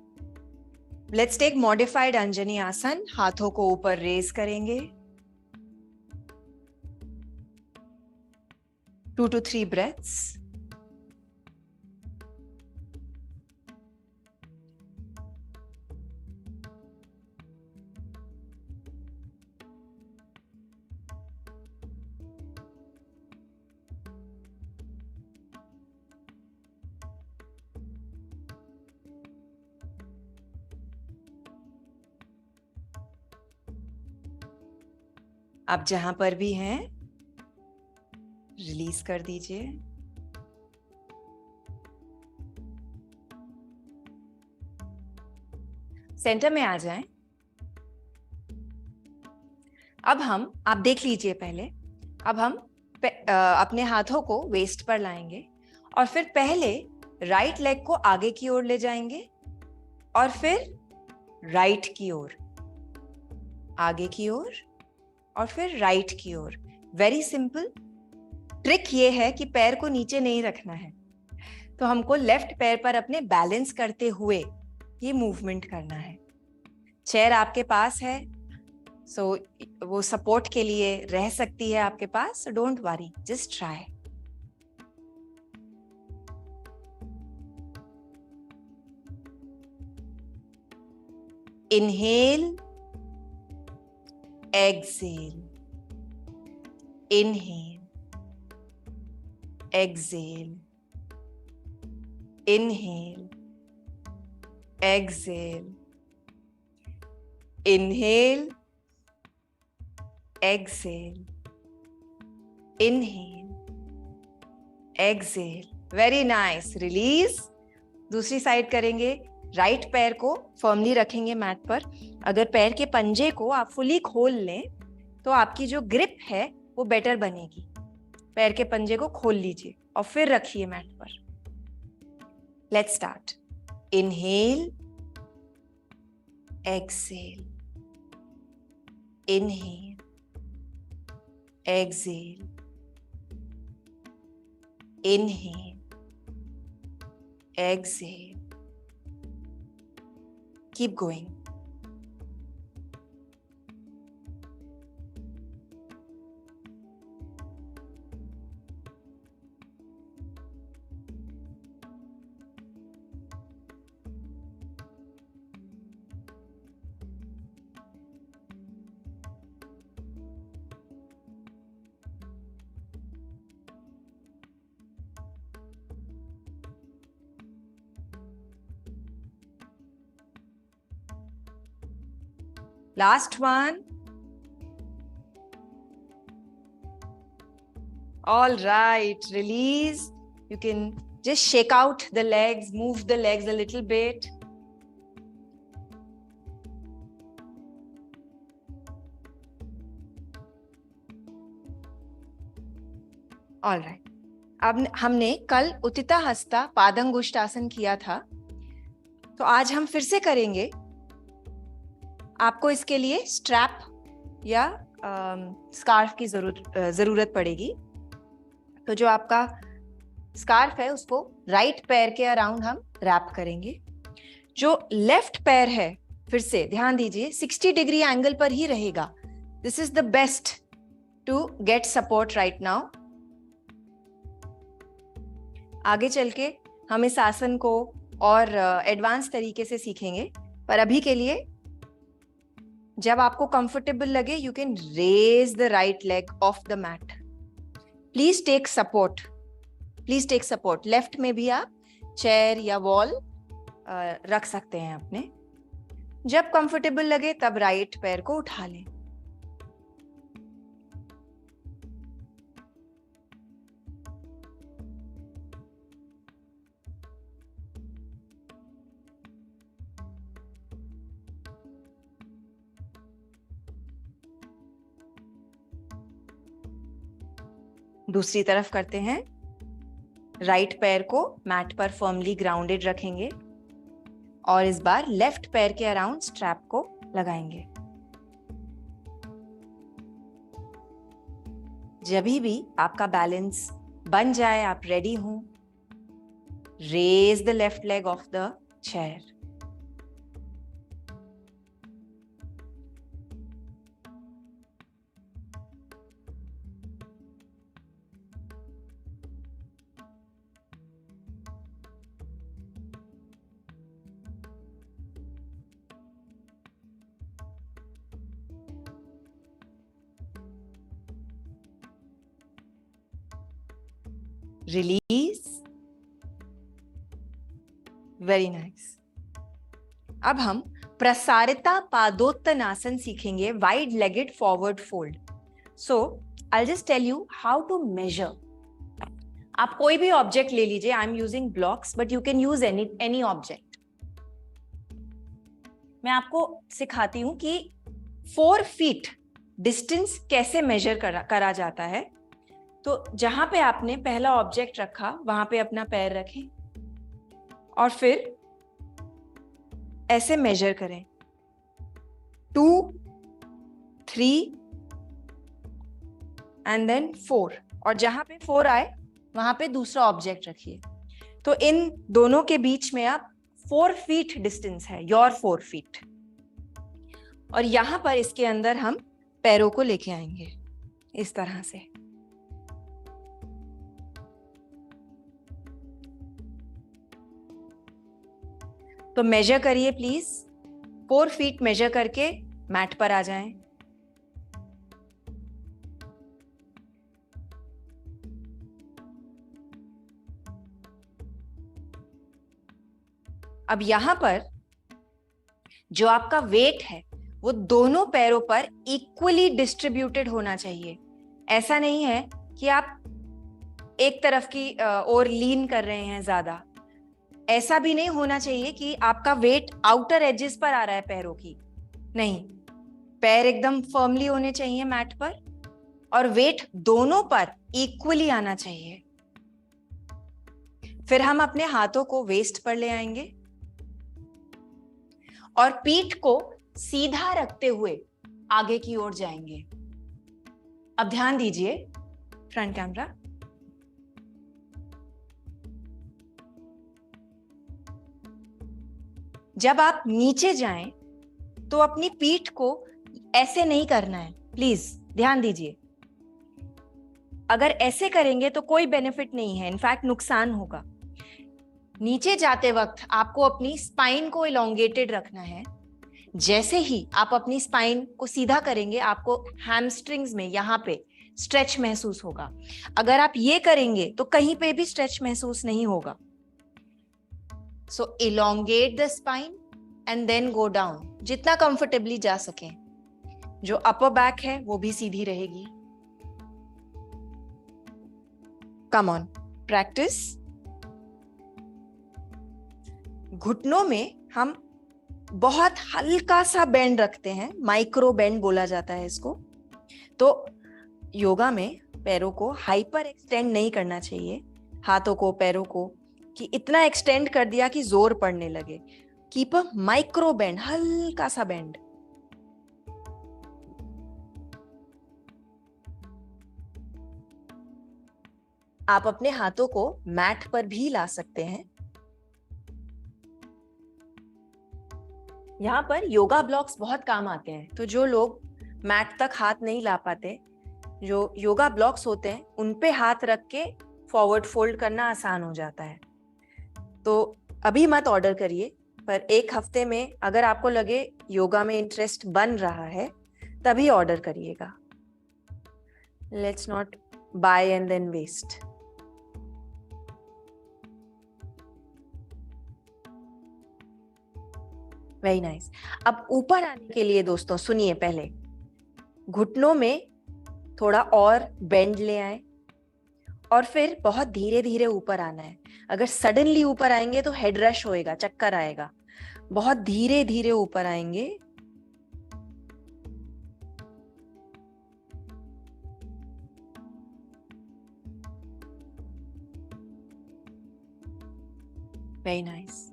Let's take modified Anjani आसन। हाथों को ऊपर रेज करेंगे। 2 to 3 breaths. आप जहां पर भी हैं रिलीज कर दीजिए। सेंटर में आ जाएं। अब हम, आप देख लीजिए पहले, अब हम अपने हाथों को वेस्ट पर लाएंगे और फिर पहले राइट लेग को आगे की ओर ले जाएंगे और फिर राइट की ओर, आगे की ओर और फिर राइट की ओर। Very simple. ट्रिक ये है कि पैर को नीचे नहीं रखना है, तो हमको लेफ्ट पैर पर अपने बैलेंस करते हुए ये मूवमेंट करना है। चेयर आपके पास है, सो वो सपोर्ट के लिए रह सकती है आपके पास, so don't worry, just try. Inhale, exhale, inhale, exhale, inhale, exhale, inhale, exhale, inhale, exhale. Very nice. Release. दूसरी साइड करेंगे। राइट पैर को फर्मली रखेंगे मैट पर। अगर पैर के पंजे को आप फुली खोल लें तो आपकी जो ग्रिप है वो बेटर बनेगी। पैर के पंजे को खोल लीजिए और फिर रखिए मैट पर। Let's start. Inhale, exhale, inhale, exhale, inhale, exhale. Keep going. Last one. All right, release. You can just shake out the legs, move the legs a little bit. All right. अब हमने कल उत्थिता हस्ता पादंगुष्ठासन किया था, तो आज हम फिर से करेंगे। आपको इसके लिए स्ट्रैप या स्कार्फ की जरूरत पड़ेगी। तो जो आपका स्कार्फ है उसको राइट पैर के अराउंड हम रैप करेंगे। जो लेफ्ट पैर है, फिर से ध्यान दीजिए, 60 डिग्री एंगल पर ही रहेगा। This is the best to get support right now. आगे चल के हम इस आसन को और एडवांस तरीके से सीखेंगे, पर अभी के लिए जब आपको कंफर्टेबल लगे you can raise the right leg off the mat. Please take support, please take support. Left में भी आप चेयर या वॉल रख सकते हैं अपने। जब कंफर्टेबल लगे तब राइट पैर को उठा लें। दूसरी तरफ करते हैं। राइट पैर को मैट पर फर्मली ग्राउंडेड रखेंगे और इस बार लेफ्ट पैर के अराउंड स्ट्रैप को लगाएंगे। जब भी आपका बैलेंस बन जाए, आप रेडी हो, raise the left leg off the chair. Release. Very nice. अब हम प्रसारिता पादोत्तनासन सीखेंगे, wide legged forward fold. So I just tell you how to measure. आप कोई भी ऑब्जेक्ट ले लीजिए. I am using blocks but you can use any object. मैं आपको सिखाती हूं कि 4 फीट डिस्टेंस कैसे मेजर करा जाता है. तो जहां पे आपने पहला ऑब्जेक्ट रखा वहां पे अपना पैर रखें और फिर ऐसे मेजर करें. 2, 3 एंड देन 4. और जहां पे 4 आए वहां पे दूसरा ऑब्जेक्ट रखिए. तो इन दोनों के बीच में आप 4 फीट डिस्टेंस है. Your 4 feet. और यहां पर इसके अंदर हम पैरों को लेके आएंगे इस तरह से. तो मेजर करिए प्लीज. 4 फीट मेजर करके मैट पर आ जाएं. अब यहां पर जो आपका वेट है वो दोनों पैरों पर इक्वली डिस्ट्रीब्यूटेड होना चाहिए. ऐसा नहीं है कि आप एक तरफ की ओर लीन कर रहे हैं ज्यादा. ऐसा भी नहीं होना चाहिए कि आपका वेट आउटर एजेस पर आ रहा है पैरों की. नहीं, पैर एकदम फर्मली होने चाहिए मैट पर और वेट दोनों पर इक्वली आना चाहिए. फिर हम अपने हाथों को वेस्ट पर ले आएंगे और पीठ को सीधा रखते हुए आगे की ओर जाएंगे. अब ध्यान दीजिए. Front camera. जब आप नीचे जाएं तो अपनी पीठ को ऐसे नहीं करना है. प्लीज ध्यान दीजिए. अगर ऐसे करेंगे तो कोई बेनिफिट नहीं है, इनफैक्ट नुकसान होगा. नीचे जाते वक्त आपको अपनी स्पाइन को इलोंगेटेड रखना है. जैसे ही आप अपनी स्पाइन को सीधा करेंगे आपको हैमस्ट्रिंग्स में यहां पे स्ट्रेच महसूस होगा. अगर आप ये करेंगे तो कहीं पे भी स्ट्रेच महसूस नहीं होगा. So elongate the spine and then go down जितना कंफर्टेबली जा सके. जो अपर बैक है वो भी सीधी रहेगी. Come on, practice. घुटनों में हम बहुत हल्का सा बेंड रखते हैं. माइक्रो बेंड बोला जाता है इसको. तो योगा में पैरों को हाइपर एक्सटेंड नहीं करना चाहिए. हाथों को, पैरों को कि इतना एक्सटेंड कर दिया कि जोर पड़ने लगे. कीप अ माइक्रो बेंड, हल्का सा बेंड. आप अपने हाथों को मैट पर भी ला सकते हैं. यहाँ पर योगा ब्लॉक्स बहुत काम आते हैं. तो जो लोग मैट तक हाथ नहीं ला पाते, जो योगा ब्लॉक्स होते हैं उन पे हाथ रख के फॉरवर्ड फोल्ड करना आसान हो जाता है. तो अभी मत ऑर्डर करिए, पर 1 हफ्ते में अगर आपको लगे योगा में इंटरेस्ट बन रहा है तभी ऑर्डर करिएगा. Let's not buy and then waste. Very nice. अब ऊपर आने के लिए दोस्तों सुनिए. पहले घुटनों में थोड़ा और बेंड ले आए और फिर बहुत धीरे धीरे ऊपर आना है. अगर सडनली ऊपर आएंगे तो हेड रश होएगा, चक्कर आएगा. बहुत धीरे धीरे ऊपर आएंगे. Very nice.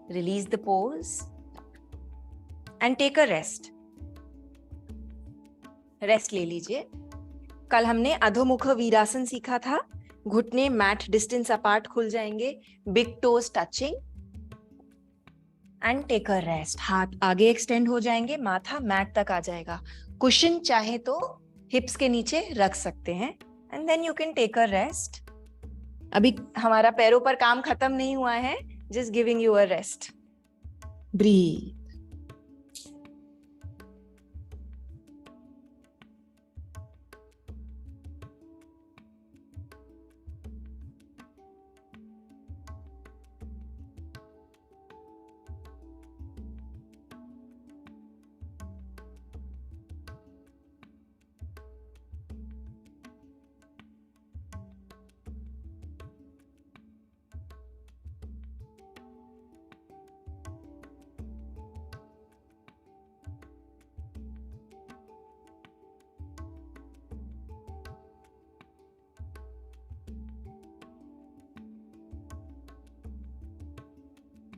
Release the pose and take a rest. Rest ले लीजिए. कल हमने अधोमुख वीरासन सीखा था. घुटने मैट डिस्टेंस अपार्ट खुल जाएंगे, big toes touching and take a rest. हाथ आगे एक्सटेंड हो जाएंगे, माथा मैट तक आ जाएगा. कुशन चाहे तो हिप्स के नीचे रख सकते हैं and then you can take a rest. अभी हमारा पैरों पर काम खत्म नहीं हुआ है. Just giving you a rest. Breathe.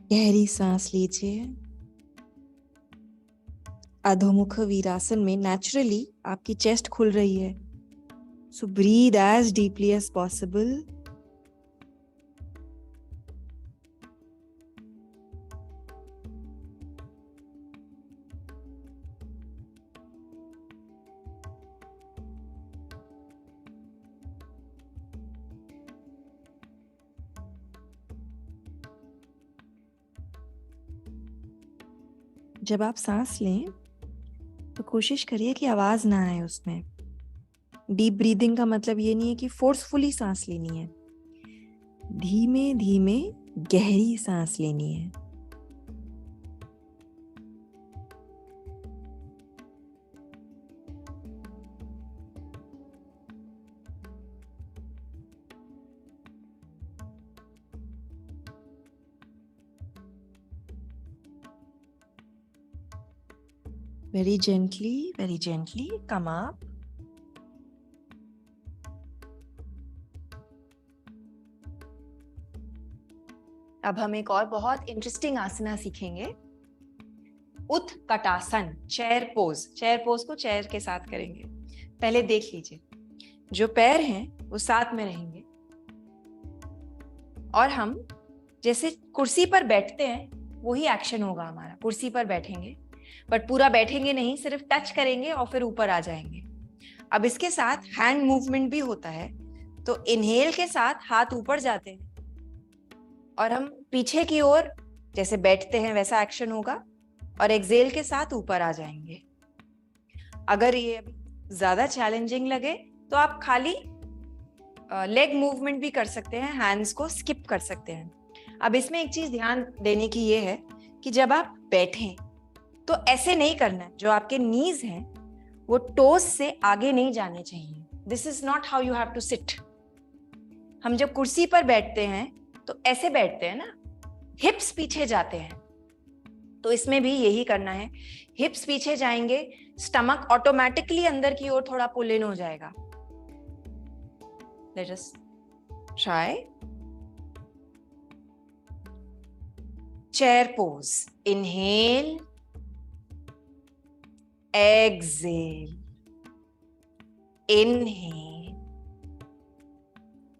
गहरी सांस लीजिए। अधोमुख वीरासन में नेचुरली आपकी चेस्ट खुल रही है, so breathe as deeply as possible. जब आप सांस लें तो कोशिश करिए कि आवाज ना आए उसमें। डीप ब्रीदिंग का मतलब ये नहीं है कि फोर्सफुली सांस लेनी है, धीमे धीमे गहरी सांस लेनी है। Very gently come up. अब हम एक और बहुत इंटरेस्टिंग आसना सीखेंगे, Utkatasana, chair pose. Chair pose को चेयर के साथ करेंगे। पहले देख लीजिए, जो पैर हैं वो साथ में रहेंगे और हम जैसे कुर्सी पर बैठते हैं वही एक्शन होगा हमारा। कुर्सी पर बैठेंगे बट पूरा बैठेंगे नहीं, सिर्फ टच करेंगे और फिर ऊपर आ जाएंगे। अब इसके साथ हैंड मूवमेंट भी होता है, तो इनहेल के साथ हाथ ऊपर जाते हैं और हम पीछे की ओर जैसे बैठते हैं वैसा एक्शन होगा, और एक्सहेल के साथ ऊपर आ जाएंगे। अगर ये अभी ज्यादा चैलेंजिंग लगे तो आप खाली लेग मूवमेंट भी कर सकते हैं, हैंड्स को स्किप कर सकते हैं। अब इसमें एक चीज ध्यान देने की ये है कि जब आप बैठें तो ऐसे नहीं करना है। जो आपके नीज हैं वो टोस से आगे नहीं जाने चाहिए। This is not how you have to sit. हम जब कुर्सी पर बैठते हैं तो ऐसे बैठते हैं ना, हिप्स पीछे जाते हैं, तो इसमें भी यही करना है। हिप्स पीछे जाएंगे, स्टमक ऑटोमेटिकली अंदर की ओर थोड़ा पुल इन हो जाएगा। Let us try. Chair pose, inhale, exhale, inhale,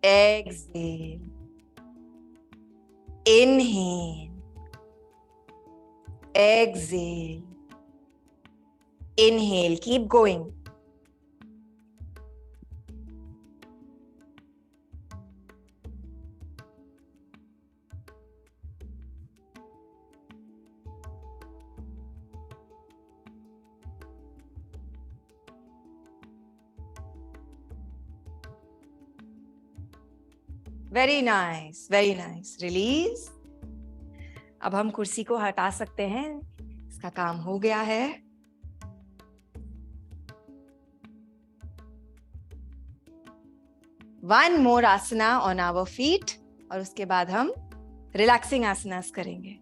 exhale, inhale, exhale, inhale. Keep going. Very nice, very nice. Release. अब हम कुर्सी को हटा सकते हैं, इसका काम हो गया है। वन मोर आसना ऑन आवर फीट, और उसके बाद हम रिलैक्सिंग आसनास करेंगे।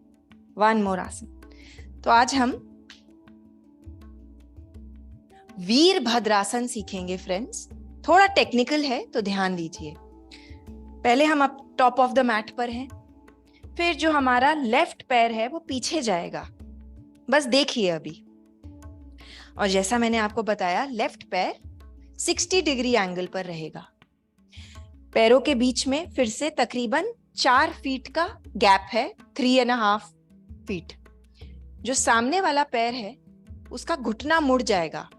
वन मोर आसन। तो आज हम वीरभद्रासन सीखेंगे फ्रेंड्स। थोड़ा टेक्निकल है तो ध्यान दीजिए। पहले हम अब टॉप ऑफ द मैट पर हैं, फिर जो हमारा लेफ्ट पैर है वो पीछे जाएगा, बस देखिए अभी। और जैसा मैंने आपको बताया, लेफ्ट पैर 60 डिग्री एंगल पर रहेगा। पैरों के बीच में फिर से तकरीबन 4 फीट का गैप है, 3.5 फीट। जो सामने वाला पैर है उसका घुटना मुड़ जाएगा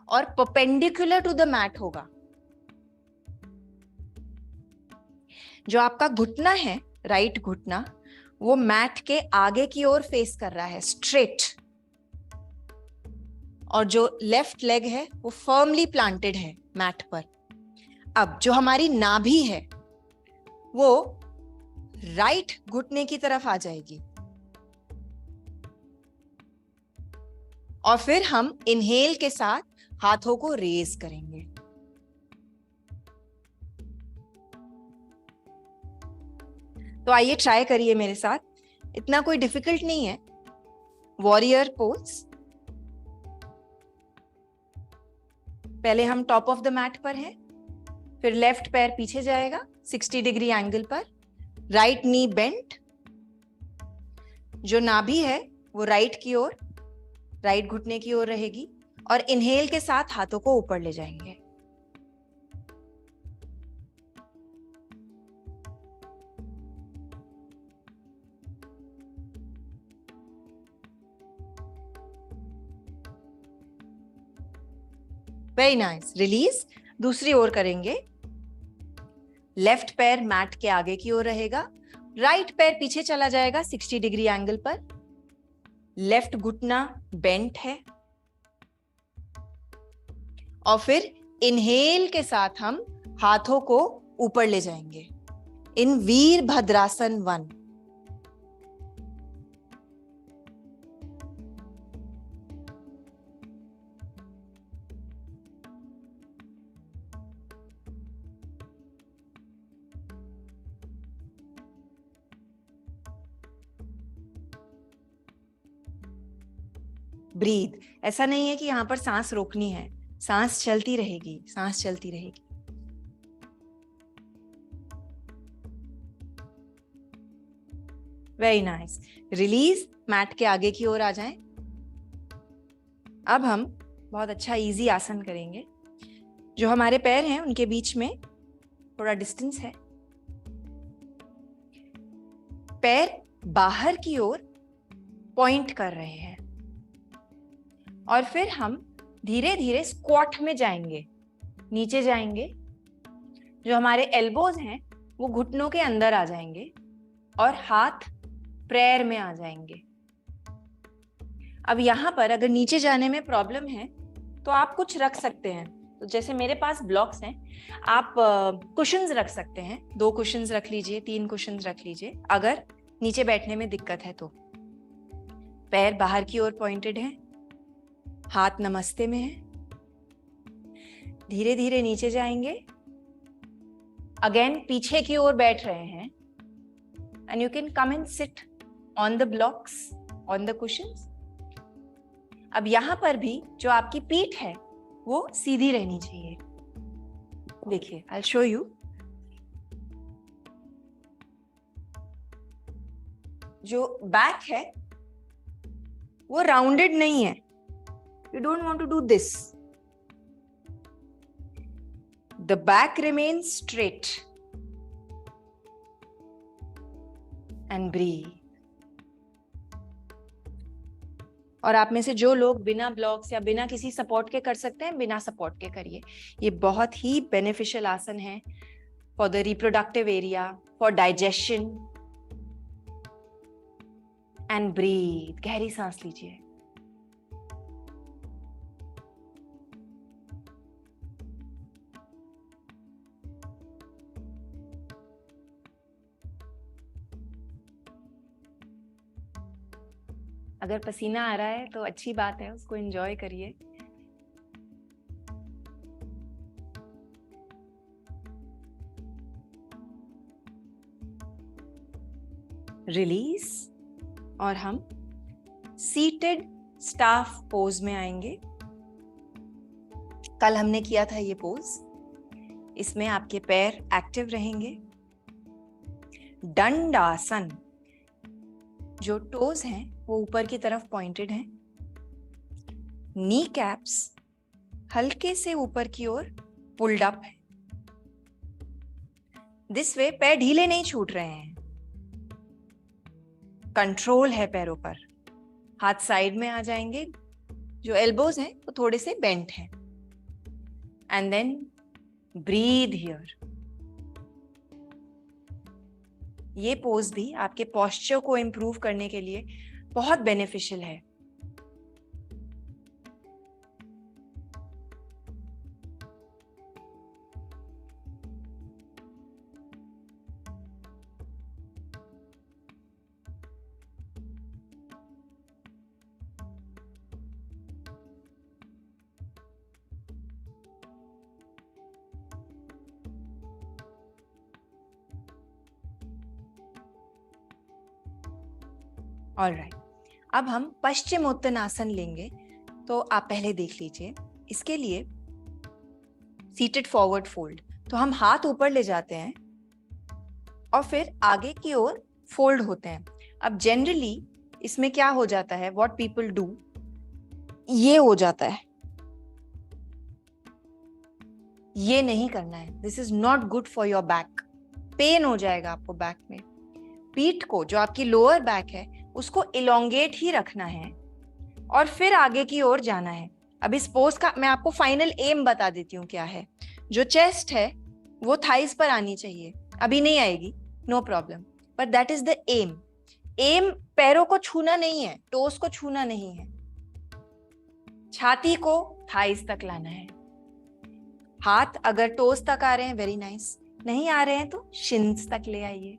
और परपेंडिकुलर टू द मैट होगा। जो आपका घुटना है, राइट घुटना, वो मैट के आगे की ओर फेस कर रहा है, स्ट्रेट। और जो लेफ्ट लेग है वो फर्मली प्लांटेड है मैट पर। अब जो हमारी नाभि है वो राइट घुटने की तरफ आ जाएगी, और फिर हम इनहेल के साथ हाथों को रेज करेंगे। तो आइए ट्राई करिए मेरे साथ, इतना कोई डिफिकल्ट नहीं है। Warrior pose. पहले हम टॉप ऑफ द मैट पर हैं, फिर लेफ्ट पैर पीछे जाएगा 60 डिग्री एंगल पर, राइट नी बेंट, जो नाभि है वो राइट की ओर, राइट घुटने की ओर रहेगी और इनहेल के साथ हाथों को ऊपर ले जाएंगे। Very nice. रिलीज। दूसरी ओर करेंगे। लेफ्ट पैर मैट के आगे की ओर रहेगा, राइट पैर पीछे चला जाएगा 60 डिग्री एंगल पर। लेफ्ट घुटना बेंट है और फिर इनहेल के साथ हम हाथों को ऊपर ले जाएंगे इन वीरभद्रासन 1। ब्रीथ। ऐसा नहीं है कि यहां पर सांस रोकनी है, सांस चलती रहेगी, सांस चलती रहेगी। Very nice. रिलीज। मैट के आगे की ओर आ जाएं। अब हम बहुत अच्छा इजी आसन करेंगे। जो हमारे पैर हैं उनके बीच में थोड़ा डिस्टेंस है, पैर बाहर की ओर पॉइंट कर रहे हैं और फिर हम धीरे धीरे स्क्वाट में जाएंगे, नीचे जाएंगे। जो हमारे एल्बोज हैं वो घुटनों के अंदर आ जाएंगे और हाथ प्रेयर में आ जाएंगे। अब यहां पर अगर नीचे जाने में प्रॉब्लम है तो आप कुछ रख सकते हैं। तो जैसे मेरे पास ब्लॉक्स हैं, आप कुशन्स रख सकते हैं। 2 कुशन्स रख लीजिए, 3 कुशन्स रख लीजिए अगर नीचे बैठने में दिक्कत है तो। पैर बाहर की ओर पॉइंटेड हैं, हाथ नमस्ते में है। धीरे धीरे नीचे जाएंगे। अगेन पीछे की ओर बैठ रहे हैं and you can come and sit on the blocks, on the cushions. अब यहां पर भी जो आपकी पीठ है वो सीधी रहनी चाहिए। देखिए, आई विल शो यू। जो बैक है वो राउंडेड नहीं है। You don't want to do this. The back remains straight. And breathe. और आप में से जो लोग बिना ब्लॉक्स या बिना किसी सपोर्ट के कर सकते हैं, बिना सपोर्ट के करिए। ये बहुत ही बेनिफिशियल आसन है for the reproductive area, for digestion. And breathe. गहरी सांस लीजिए। अगर पसीना आ रहा है तो अच्छी बात है, उसको एंजॉय करिए। रिलीज। और हम सीटेड स्टाफ पोज में आएंगे। कल हमने किया था ये पोज। इसमें आपके पैर एक्टिव रहेंगे। दंडासन। जो टोज हैं वो ऊपर की तरफ पॉइंटेड हैं। नी कैप्स हल्के से ऊपर की ओर पुल्ड अप है। दिस वे पैर ढीले नहीं छूट रहे हैं, कंट्रोल है पैरों पर। हाथ साइड में आ जाएंगे। जो एल्बोज हैं वो थोड़े से बेंट हैं। And then breathe here. ये पोज भी आपके पोस्चर को इंप्रूव करने के लिए बहुत बेनिफिशियल है। ऑलराइट, अब हम पश्चिमोत्तानासन लेंगे। तो आप पहले देख लीजिए। इसके लिए सीटेड फॉरवर्ड फोल्ड। तो हम हाथ ऊपर ले जाते हैं और फिर आगे की ओर फोल्ड होते हैं। अब जनरली इसमें क्या हो जाता है, व्हाट पीपल डू, ये हो जाता है, ये नहीं करना है, this is not good for your back, pain हो जाएगा आपको बैक में। पीठ को, जो आपकी लोअर बैक है, उसको इलोंगेट ही रखना है और फिर आगे की ओर जाना है। अब इस पोज का मैं आपको फाइनल एम बता देती हूँ क्या है। जो चेस्ट है वो थाइस पर आनी चाहिए, अभी नहीं आएगी, no problem, but that is the aim. Aim पैरों को छूना नहीं है, टोस को छूना नहीं है, छाती को थाइस तक लाना है। हाथ अगर टोस तक आ रहे हैं वेरी नाइस, नहीं आ रहे हैं तो शिन्स तक ले आइए।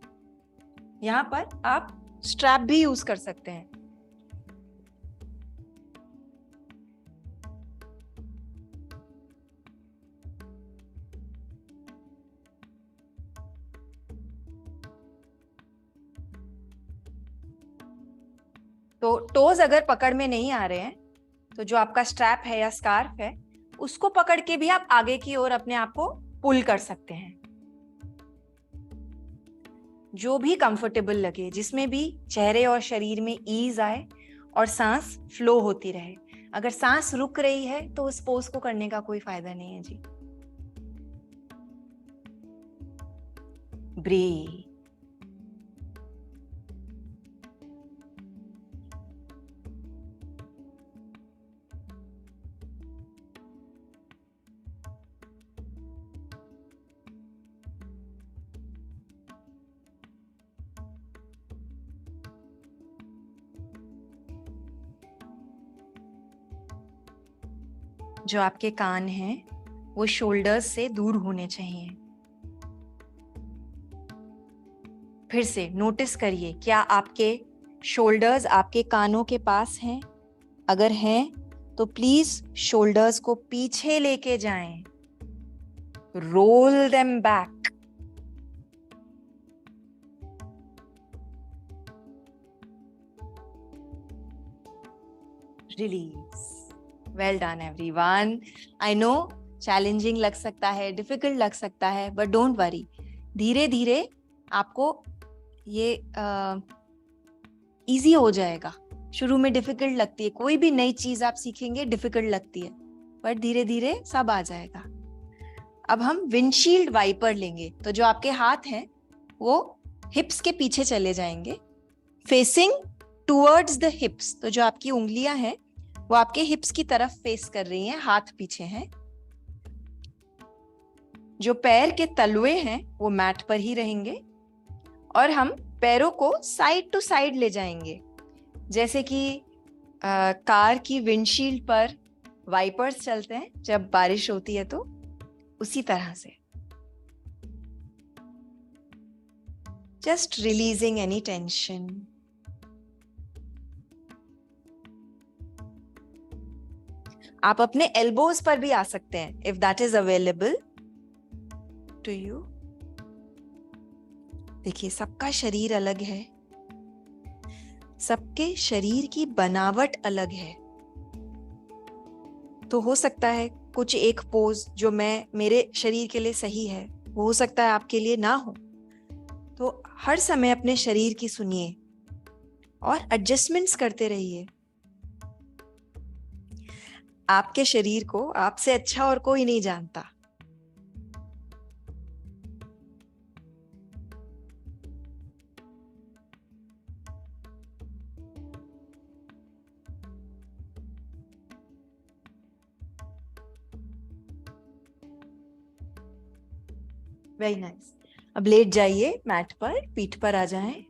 यहां पर आप स्ट्रैप भी यूज कर सकते हैं। तो टोज अगर पकड़ में नहीं आ रहे हैं तो जो आपका स्ट्रैप है या स्कार्फ है उसको पकड़ के भी आप आगे की ओर अपने आप को पुल कर सकते हैं। जो भी कंफर्टेबल लगे, जिसमें भी चेहरे और शरीर में ईज आए और सांस फ्लो होती रहे। अगर सांस रुक रही है तो उस पोज को करने का कोई फायदा नहीं है जी। ब्रीथ। जो आपके कान हैं वो शोल्डर्स से दूर होने चाहिए। फिर से नोटिस करिए, क्या आपके शोल्डर्स आपके कानों के पास हैं? अगर हैं तो प्लीज शोल्डर्स को पीछे लेके जाएं, roll them back. Release. Well done everyone. I know challenging लग सकता है, डिफिकल्ट लग सकता है, बट डोंट वरी, धीरे धीरे आपको ये इजी हो जाएगा। शुरू में डिफिकल्ट लगती है, कोई भी नई चीज आप सीखेंगे डिफिकल्ट लगती है, बट धीरे धीरे सब आ जाएगा। अब हम विंडशील्ड वाइपर लेंगे, तो जो आपके हाथ हैं वो हिप्स के पीछे चले जाएंगे, फेसिंग टुवर्ड्स द हिप्स। तो जो आपकी उंगलियां हैं वो आपके हिप्स की तरफ फेस कर रही हैं, हाथ पीछे हैं। जो पैर के तलवे हैं वो मैट पर ही रहेंगे और हम पैरों को साइड टू साइड ले जाएंगे, जैसे कि कार की विंडशील्ड पर वाइपर्स चलते हैं जब बारिश होती है, तो उसी तरह से। Just releasing any tension. आप अपने एल्बोज पर भी आ सकते हैं if that is available to you. देखिए, सबका शरीर अलग है, सबके शरीर की बनावट अलग है। तो हो सकता है कुछ एक पोज जो मेरे शरीर के लिए सही है, वो हो सकता है आपके लिए ना हो। तो हर समय अपने शरीर की सुनिए और एडजस्टमेंट्स करते रहिए। आपके शरीर को आपसे अच्छा और कोई नहीं जानता। Very nice. अब लेट जाइए मैट पर, पीठ पर आ जाएं।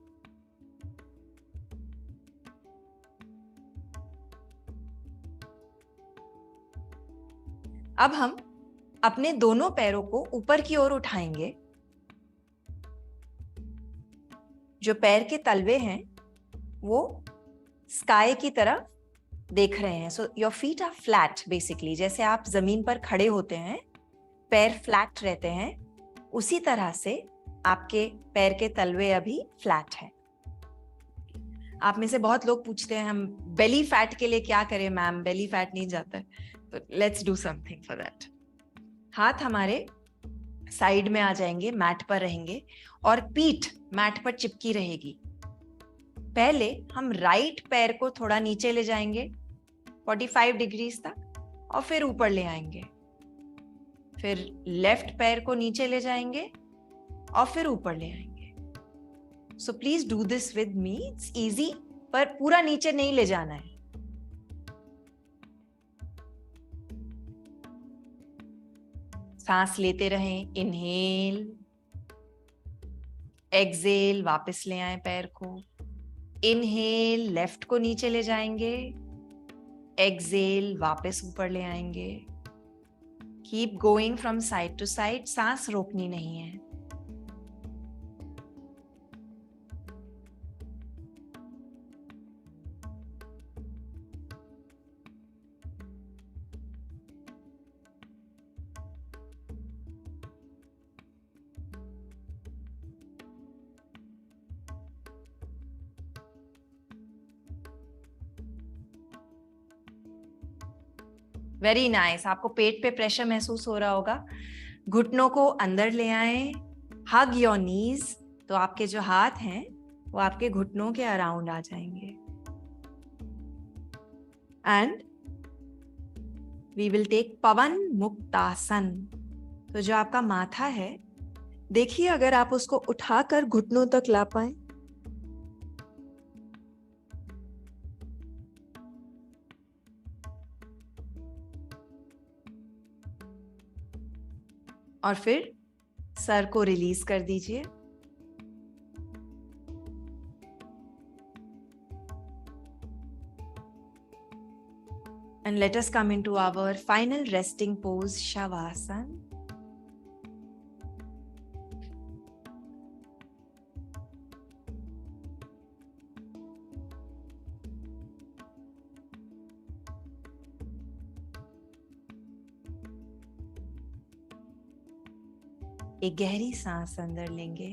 अब हम अपने दोनों पैरों को ऊपर की ओर उठाएंगे। जो पैर के तलवे हैं वो स्काई की तरफ देख रहे हैं। So your feet are flat basically. जैसे आप जमीन पर खड़े होते हैं, पैर फ्लैट रहते हैं, उसी तरह से आपके पैर के तलवे अभी फ्लैट है। आप में से बहुत लोग पूछते हैं हम बेली फैट के लिए क्या करें मैम, बेली फैट नहीं जाता है। तो let's do something for that. हाथ हमारे साइड में आ जाएंगे, मैट पर रहेंगे और पीठ मैट पर चिपकी रहेगी। पहले हम राइट पैर को थोड़ा नीचे ले जाएंगे 45 डिग्रीज तक और फिर ऊपर ले आएंगे। फिर लेफ्ट पैर को नीचे ले जाएंगे और फिर ऊपर ले आएंगे। So please do this with me, it's easy, पर पूरा नीचे नहीं ले जाना है। सांस लेते रहें, इनहेल, एक्सेल, वापस ले आए पैर को। इनहेल, लेफ्ट को नीचे ले जाएंगे, एक्सेल, वापस ऊपर ले आएंगे। Keep going from side to side, सांस रोकनी नहीं है। Very nice. आपको पेट पे प्रेशर महसूस हो रहा होगा। घुटनों को अंदर ले आए, हग योर नीज। तो आपके जो हाथ हैं वो आपके घुटनों के अराउंड आ जाएंगे। एंड वी विल टेक पवन मुक्तासन। तो जो आपका माथा है, देखिए अगर आप उसको उठाकर घुटनों तक ला पाए। और फिर सर को रिलीज कर दीजिए। And let us come into our final resting pose, Shavasana. एक गहरी सांस अंदर लेंगे।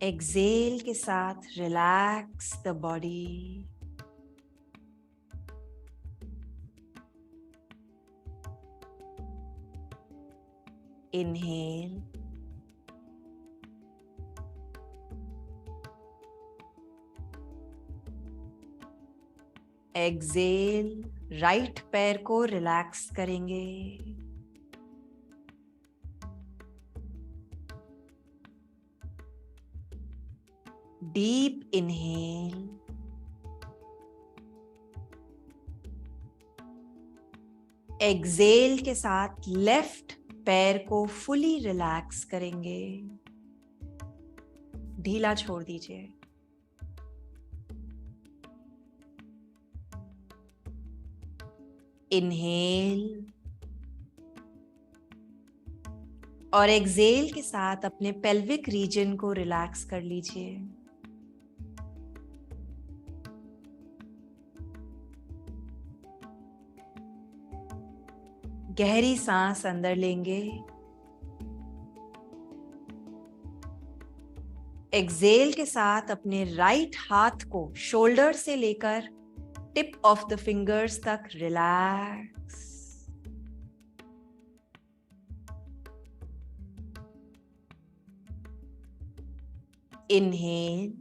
एक्सेल के साथ relax the body. Inhale, exhale, right पैर को रिलैक्स करेंगे। डीप इनहेल, एक्सेल के साथ लेफ्ट पैर को फुली रिलैक्स करेंगे। ढीला छोड़ दीजिए। इनहेल और एक्सेल के साथ अपने पेल्विक रीजन को रिलैक्स कर लीजिए। गहरी सांस अंदर लेंगे। एक्सेल के साथ अपने राइट हाथ को शोल्डर से लेकर टिप ऑफ द फिंगर्स तक रिलैक्स। इनहेल,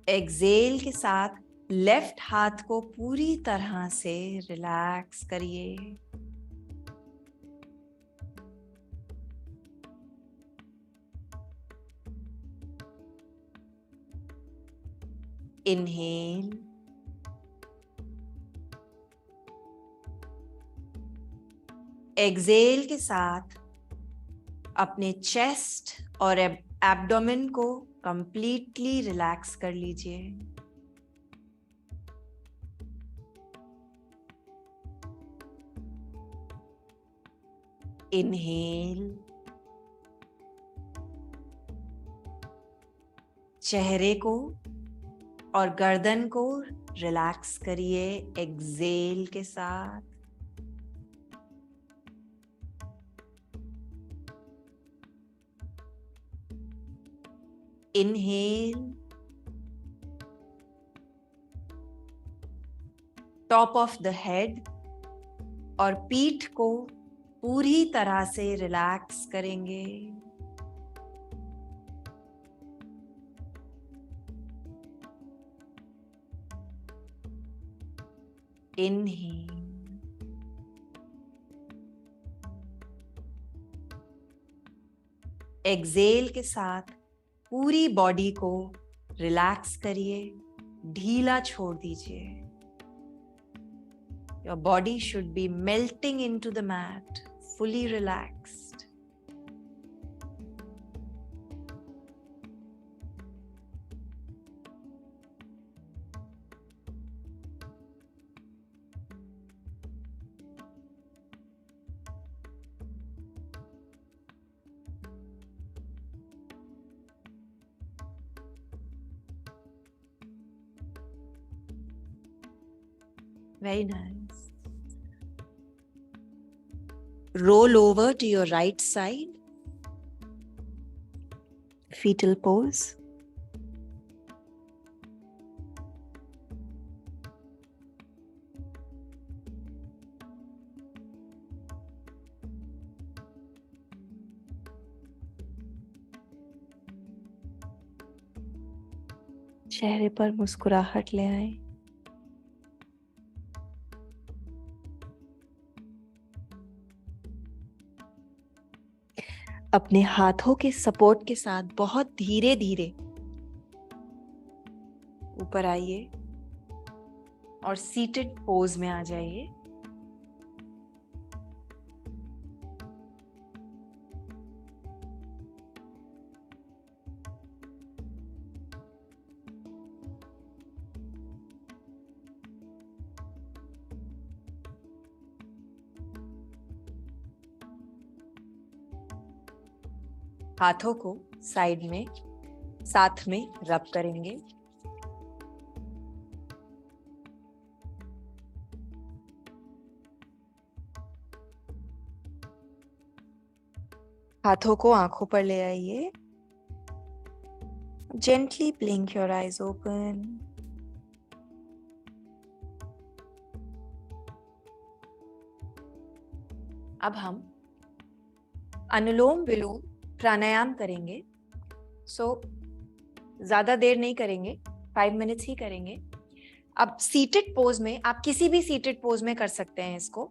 एक्सेल के साथ लेफ्ट हाथ को पूरी तरह से रिलैक्स करिए। इनहेल, एक्सेल के साथ अपने चेस्ट और एब्डोमेन को कंप्लीटली रिलैक्स कर लीजिए। इनहेल, चेहरे को और गर्दन को रिलैक्स करिए एक्सेल के साथ। Inhale, top of the head और पीठ को पूरी तरह से रिलैक्स करेंगे। इनहेल, एक्सेल के साथ पूरी बॉडी को रिलैक्स करिए, ढीला छोड़ दीजिए। Your body should be melting into the mat, fully relaxed. Very nice. Roll over to your right side. Fetal pose. चेहरे पर मुस्कुराहट ले आए। अपने हाथों के सपोर्ट के साथ बहुत धीरे धीरे ऊपर आइए और सीटेड पोज में आ जाइए। हाथों को साइड में साथ में रब करेंगे। हाथों को आंखों पर ले आइए। Gently blink your eyes open. अब हम अनुलोम विलोम प्राणायाम करेंगे। ज्यादा देर नहीं करेंगे, 5 मिनट्स ही करेंगे। अब सीटेड पोज में, आप किसी भी सीटेड पोज में कर सकते हैं इसको।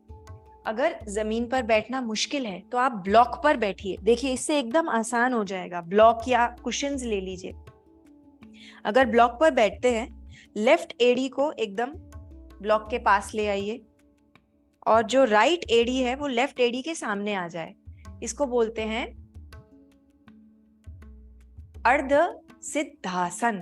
अगर जमीन पर बैठना मुश्किल है तो आप ब्लॉक पर बैठिए। देखिए, इससे एकदम आसान हो जाएगा। ब्लॉक या कुशन्स ले लीजिए। अगर ब्लॉक पर बैठते हैं, लेफ्ट एड़ी को एकदम ब्लॉक के पास ले आइए और जो राइट एड़ी है वो लेफ्ट एड़ी के सामने आ जाए। इसको बोलते हैं अर्ध siddhasana.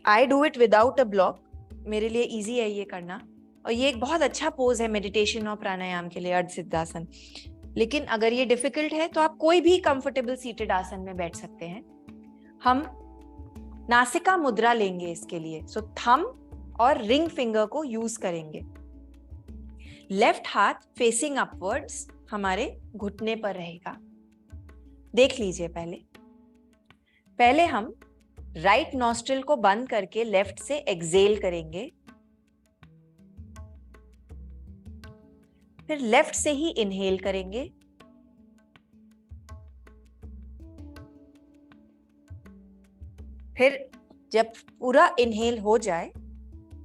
I do it without a block. मेरे लिए इजी है ये करना, और ये एक बहुत अच्छा पोज है मेडिटेशन और प्राणायाम के लिए, अर्ध सिद्धासन। लेकिन अगर ये डिफिकल्ट है तो आप कोई भी कंफर्टेबल सीटेड आसन में बैठ सकते हैं। हम नासिका मुद्रा लेंगे इसके लिए। थंब और रिंग फिंगर को यूज करेंगे। लेफ्ट हाथ फेसिंग अपवर्ड्स हमारे घुटने पर रहेगा। देख लीजिए, पहले हम राइट नॉस्ट्रिल को बंद करके लेफ्ट से एक्सेल करेंगे, फिर लेफ्ट से ही इनहेल करेंगे, फिर जब पूरा इनहेल हो जाए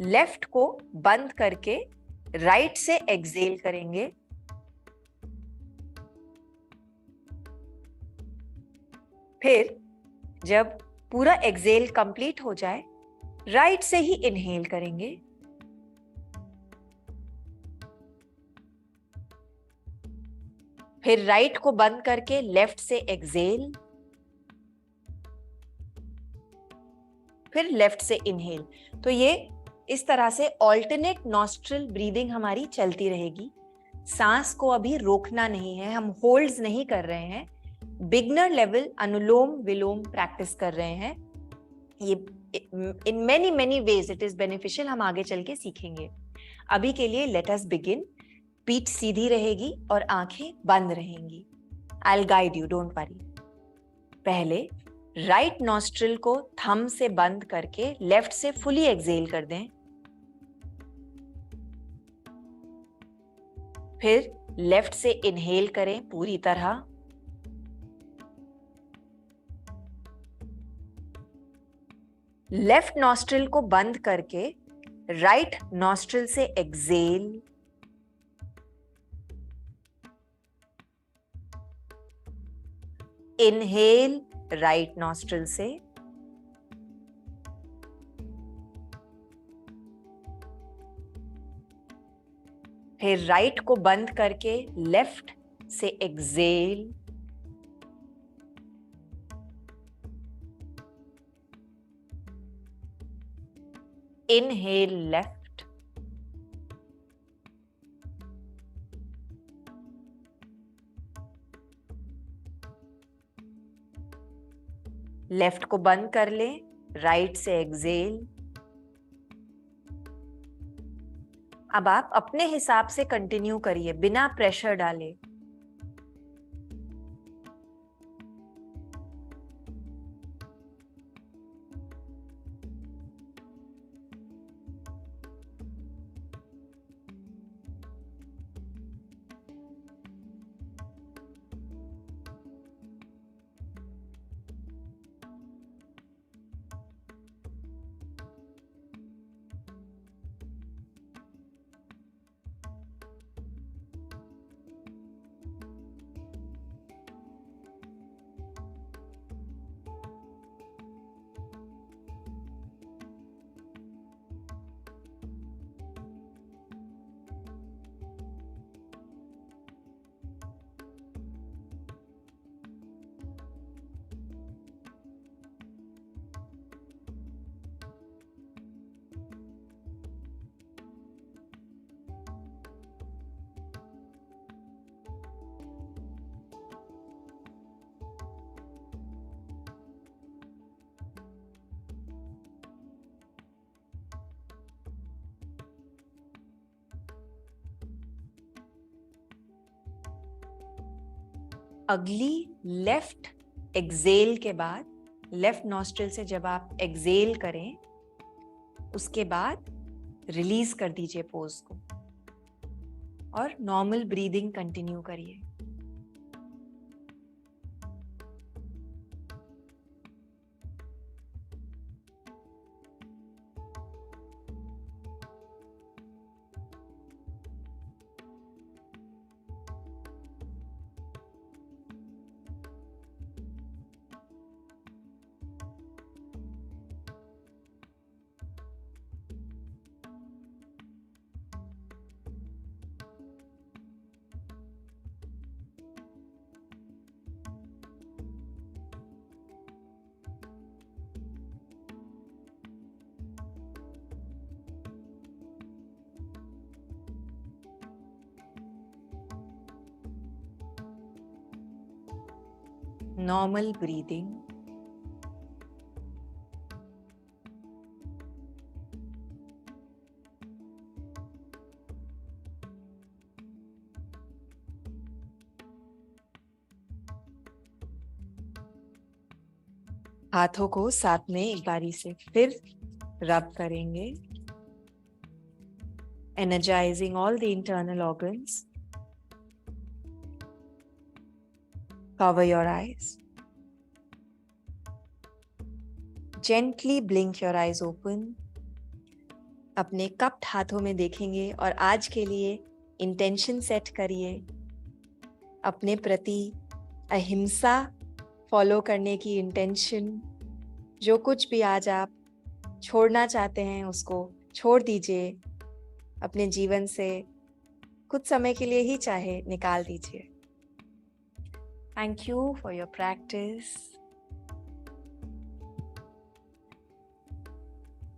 लेफ्ट को बंद करके राइट से एक्सेल करेंगे, फिर जब पूरा एक्सेल कंप्लीट हो जाए राइट से ही इनहेल करेंगे, फिर राइट को बंद करके लेफ्ट से एक्सेल, फिर लेफ्ट से इनहेल। तो ये इस तरह से ऑल्टरनेट नॉस्ट्रल ब्रीदिंग हमारी चलती रहेगी। सांस को अभी रोकना नहीं है, हम होल्ड्स नहीं कर रहे हैं। बिगनर लेवल अनुलोम विलोम प्रैक्टिस कर रहे हैं। ये in many ways it is beneficial, हम आगे चल के सीखेंगे। अभी के लिए लेट अस बिगिन। पीठ सीधी रहेगी और आंखें बंद रहेंगी। I will guide you, don't worry. पहले राइट नॉस्ट्रिल को थंब से बंद करके लेफ्ट से फुली एक्सेल कर दें। फिर लेफ्ट से इनहेल करें पूरी तरह, लेफ्ट नॉस्ट्रिल को बंद करके राइट नॉस्ट्रिल से एक्सेल, इनहेल राइट नॉस्ट्रिल से, फिर राइट को बंद करके लेफ्ट से एक्सेल, इनहेल लेफ्ट, लेफ्ट को बंद कर लें, राइट से एक्सेल। अब आप अपने हिसाब से कंटिन्यू करिए बिना प्रेशर डाले। अगली लेफ्ट एक्सेल के बाद, लेफ्ट नॉस्ट्रिल से जब आप एक्सेल करें उसके बाद रिलीज कर दीजिए पोज को और नॉर्मल ब्रीदिंग कंटिन्यू करिए। Normal breathing. हाथों को साथ में एक बारी से फिर रब करेंगे, energizing all the internal organs. Cover your eyes. Gently blink your eyes open. अपने कप्ड हाथों में देखेंगे और आज के लिए इंटेंशन सेट करिए, अपने प्रति अहिंसा फॉलो करने की इंटेंशन। जो कुछ भी आज आप छोड़ना चाहते हैं उसको छोड़ दीजिए, अपने जीवन से कुछ समय के लिए ही चाहे निकाल दीजिए। Thank you for your practice.